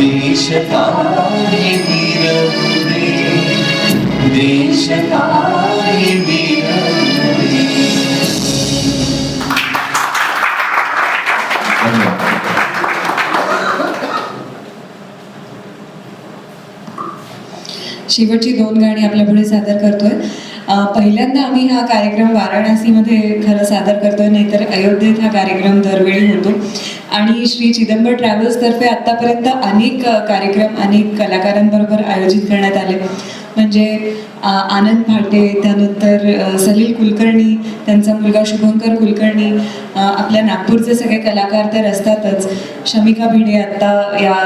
देश कार्य विरमुदे देश कार्य विरमुदे धन्यवाद. शेवटची 2 गाणी आपल्या पुढे सादर करतोय. पहिल्यांदा आम्ही हा कार्यक्रम वाराणसीमध्ये खरं सादर करतोय, नाहीतर अयोध्येत हा कार्यक्रम दरवेळी होतो. आणि श्री चिदंबर ट्रॅव्हल्सतर्फे आत्तापर्यंत अनेक कार्यक्रम अनेक कलाकारांबरोबर आयोजित करण्यात आले. म्हणजे आनंद भाटे, त्यानंतर सलील कुलकर्णी, त्यांचा मुलगा शुभंकर कुलकर्णी, आपल्या नागपूरचे सगळे कलाकार तर असतातच. शमिका भिडे आत्ता या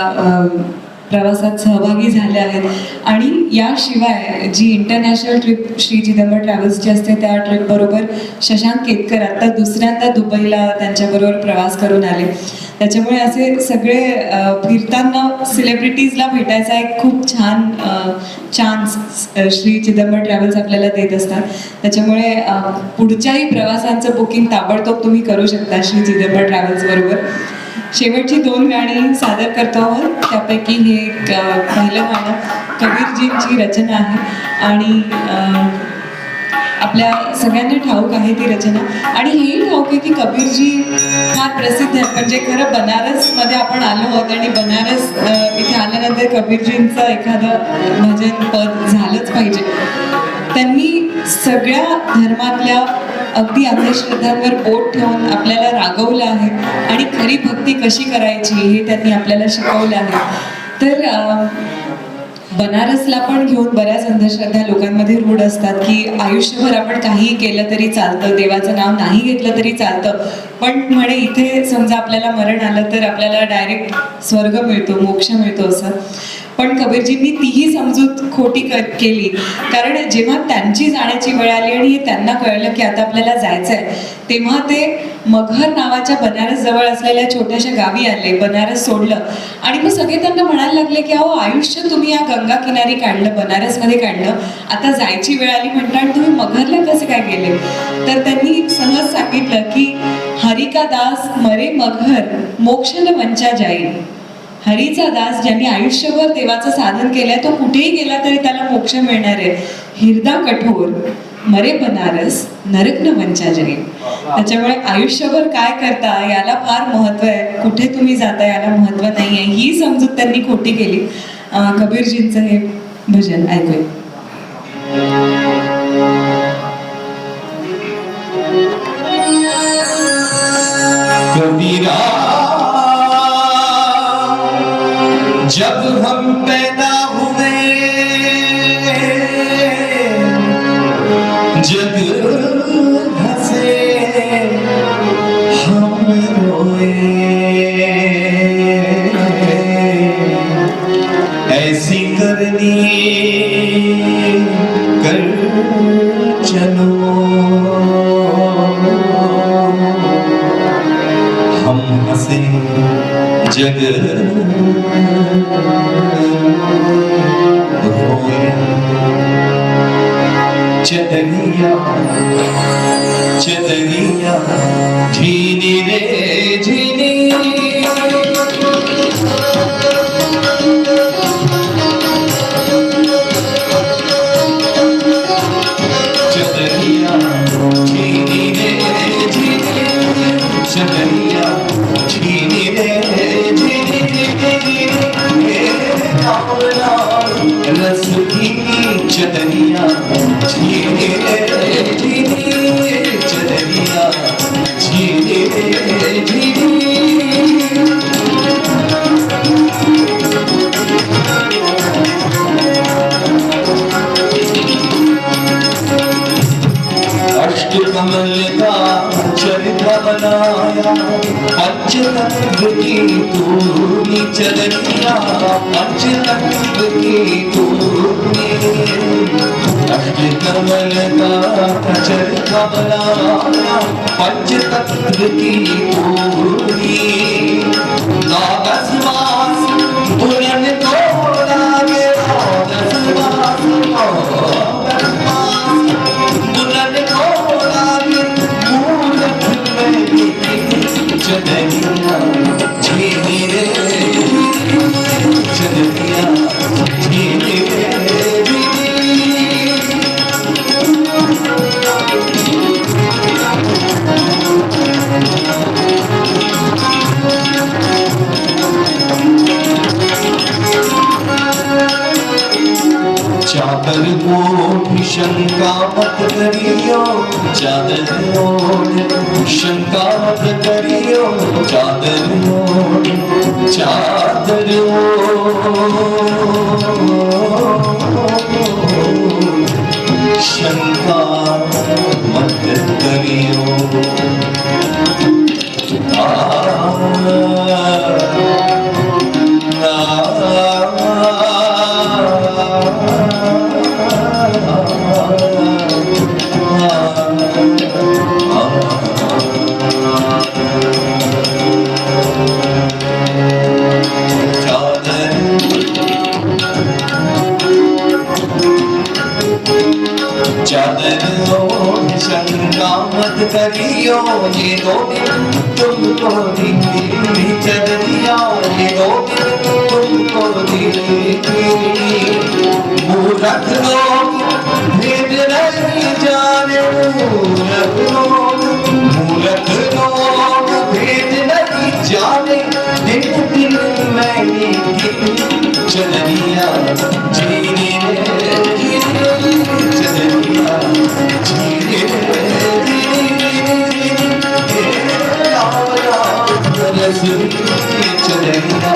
प्रवासात सहभागी झाले आहेत. आणि याशिवाय जी इंटरनॅशनल ट्रिप श्री चिदंबर ट्रॅव्हल्सची असते त्या ट्रिपबरोबर शशांक केतकर आत्ता दुसऱ्यांदा दुबईला त्यांच्याबरोबर प्रवास करून आले. त्याच्यामुळे असे सगळे फिरताना सेलिब्रिटीजला भेटायचा एक खूप छान चान्स श्री चिदंबर ट्रॅव्हल्स आपल्याला देत असतात. त्याच्यामुळे पुढच्याही प्रवासांचं बुकिंग ताबडतोब तुम्ही करू शकता श्री चिदंबर ट्रॅव्हल्स बरोबर. शेवटची 2 गाणी सादर करतो आहोत. त्यापैकी हे एक पहिलं गाणं कबीरजींची रचना आहे आणि आपल्या सगळ्यांना ठाऊक आहे ती रचना. आणि हेही ठाऊक आहे की कबीरजी फार प्रसिद्ध आहेत. म्हणजे खरं बनारसमध्ये आपण आलो आहोत आणि बनारस इथे आल्यानंतर कबीरजींचं एखादं भजन पद झालंच पाहिजे. त्यांनी सगळ्या धर्मातल्या अगदी अंधश्रद्धांवर बोट ठेवून आपल्याला रागवलं आहे आणि खरी भक्ती कशी करायची हे त्यांनी आपल्याला शिकवलं आहे. तर बनारसला पण घेऊन बऱ्याच अंधश्रद्धा लोकांमध्ये रूढ असतात की आयुष्यभर आपण काहीही केलं तरी चालतं, देवाचं नाव नाही घेतलं तरी चालतं, पण म्हणे इथे समजा आपल्याला मरण आलं तर आपल्याला डायरेक्ट स्वर्ग मिळतो, मोक्ष मिळतो असं. पण कबीरजींनी तीही समजूत खोटी केली. कारण जेव्हा त्यांची जाण्याची वेळ आली आणि त्यांना कळलं की आता आपल्याला जायचंय, तेव्हा ते मगहर नावाच्या बनारस जवळ असलेल्या छोट्याशा गावी आले. बनारस सोडलं आणि मग सगळे त्यांना म्हणायला लागले की अहो आयुष्य तुम्ही या गंगा किनारी काढलं, बनारसमध्ये काढलं, आता जायची वेळ आली म्हणता आणि तुम्ही मगहरला कसे काय गेले? तर त्यांनी सहज सांगितलं की हरी का दास मरे मगहर मोक्ष न वंचा जाई. हरीचा दास ज्यांनी आयुष्यभर देवाचं साधन केलंय तो कुठेही गेला तरी त्याला मोक्ष मिळणार आहे. हिरदा कठोर मरे बनारस नरक न वंचा जाई. त्याच्यामुळे आयुष्यभर काय करता याला फार महत्व आहे, कुठे तुम्ही जाता याला महत्व नाही आहे, ही समजूत त्यांनी खोटी केली. कबीरजींचं हे भजन ऐकूया. कबीरा जब हम पैदा हुए जग हंसे हम रोए, ऐसी करनी कर चलो हम हंसे जग रोए. चदरिया चदरिया झीनी रे झीनी, चदरिया झीनी रे झीनी, चदरिया झीनी रे झीनी, रस की चदरिया झीनी रे झीनी, चदरिया झीनी रे झीनी. अष्टकमल का चरित्र बनाया, पंचतत्व की तूने चदरिया, पंचतत्व की तूने. अष्टकमल का चरित्र बनाया, पंचतत्व की तूने. नागसमास बुरन को लागे, नागसमास बुरन को लागे, मूरख में चदरिया झीनी रे चदरिया झीनी रे झीनी. चादर ओढ़ शंका मत करियो, चादर ओढ़ शंका मत करियो, चादर ओढ़, चादर ओढ़ चादर ओढ़ शंका मत करियो, ये दो दिन तुमको दी चदरिया, ये दो दिन तुमको दी। मूरख लोग भेद नहीं जाने, मूरख लोग भेद नहीं जाने, दिन दिन मैंने चदरिया जीने चदरिया जीने चदरिया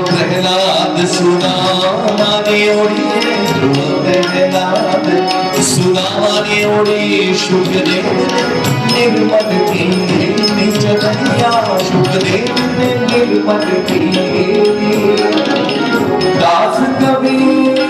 प्रहलाद सुदामाने ओढ़ी, प्रहलाद सुदामाने ओढ़ी, शुकदेव निर्मल की चदरिया, शुकदेव निर्मल की। दास कबीर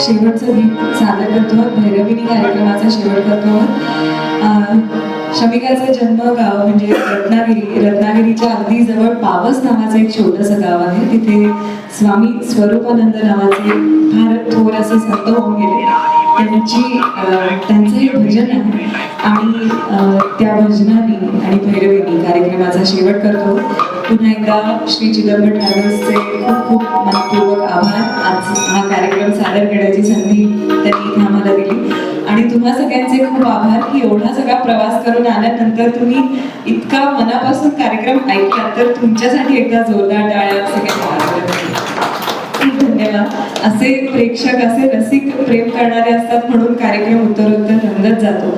शेवटचं गीत सादर करतो, भैरविनी कार्यक्रमाचा शेवट करतो। शमिकाचं जन्मगाव म्हणजे रत्नागिरीच्या अगदी जवळ पावस नावाचं एक छोटंसं गाव आहे। तिथे स्वामी स्वरूपानंद नावाचे फार थोर असे संत होऊन गेले। त्यांचं हे भजन आहे आणि त्या भजनाने आणि भैरवीने कार्यक्रमाचा शेवट करतो। पुन्हा एकदा श्री चिदंबर ट्रॅव्हल्सचे खूप खूप मनपूर्वक आभार। आज हा कार्यक्रम सादर करण्याची संधी त्यांनी इथे आम्हाला दिली आणि तुम्हा सगळ्यांचे खूप आभार की एवढा सगळा प्रवास करून आल्यानंतर तुम्ही इतका मनापासून कार्यक्रम ऐकला, तर तुमच्यासाठी एकदा जोरदार टाळ्या सगळ्यांना। धन्यवाद। असे प्रेक्षक, असे रसिक प्रेम करणारे असतात म्हणून कार्यक्रम उत्तरोत्तर रंगत जातो।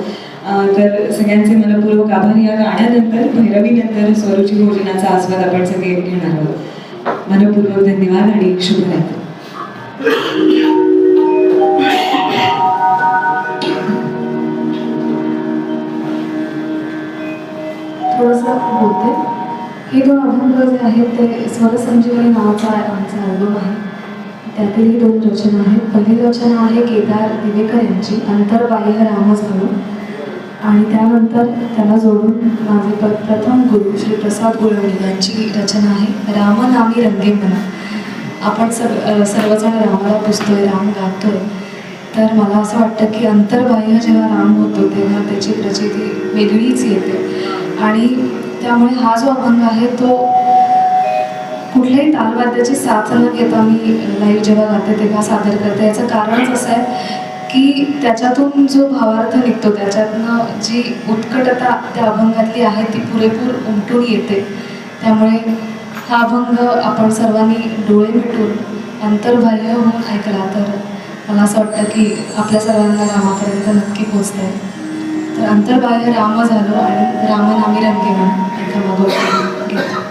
तर सगळ्यांचे मनपूर्वक आभार। या गाण्यानंतर भैरवीनंतर स्वरूची भोजनाचा आस्वाद आपण सगळे घेणार आहोत। मनपूर्वक धन्यवाद आणि शुभरात्री। थोडंसं बोलते। हे दोन अभंग जे आहेत ते स्वरसंजीवनी नावाचा आमचा अल्बम आहे, त्यातील ही दोन रचना आहेत। पहिली रचना आहे केदार दिवेकर यांची, अंतर्बाह्य रामच म्हणून, आणि त्यानंतर त्याला जोडून माझे प्रथम गुरु श्री प्रसाद गुळवणी यांची रचना आहे राम नामी रंगे मना। आपण सर्वजण रामाला पुजतोय, राम गातोय, तर मला असं वाटतं की अंतर्बाह्य जेव्हा राम होतो तेव्हा त्याची प्रचिती वेगळीच येते। आणि त्यामुळे हा जो अभंग आहे तो कुठल्याही तालवाद्याची साथ न घेता मी लाईव्ह जेव्हा गाते तेव्हा सादर करते। याचं कारणच असं आहे की त्याच्यातून जो भावार्थ निघतो, त्याच्यातनं जी उत्कटता त्या अभंगातली आहे ती पुरेपूर उमटून येते। त्यामुळे हा अभंग आपण सर्वांनी डोळे मिटून अंतर्बाह्य होऊन ऐकला तर मला असं वाटतं की आपल्या सर्वांना रामापर्यंत नक्की पोचता येईल। तर अंतर्बाह्य राम झालो आणि रामनामी रंगे म्हणून एका गीत।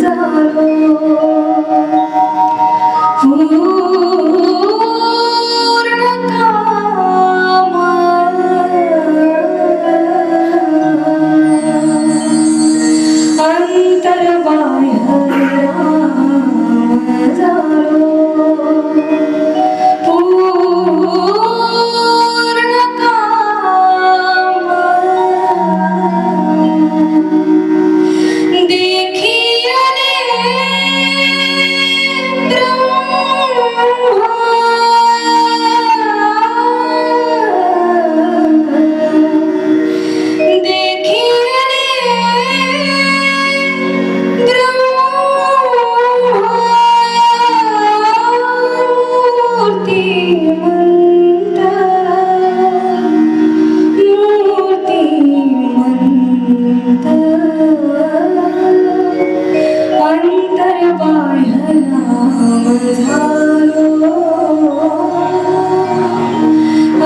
झालो पूर्ण काम अंतर्बाह्य राम झालो पूर्ण काम देखियले अंतर्बाह्य राम झालो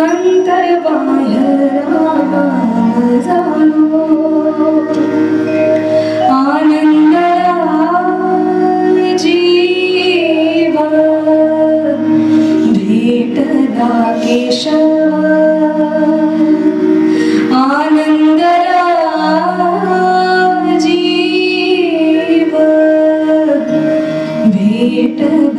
अंतर्बाह्य राम झालो आनंदला जीव भेटला केशव आनंदला जीव भेटला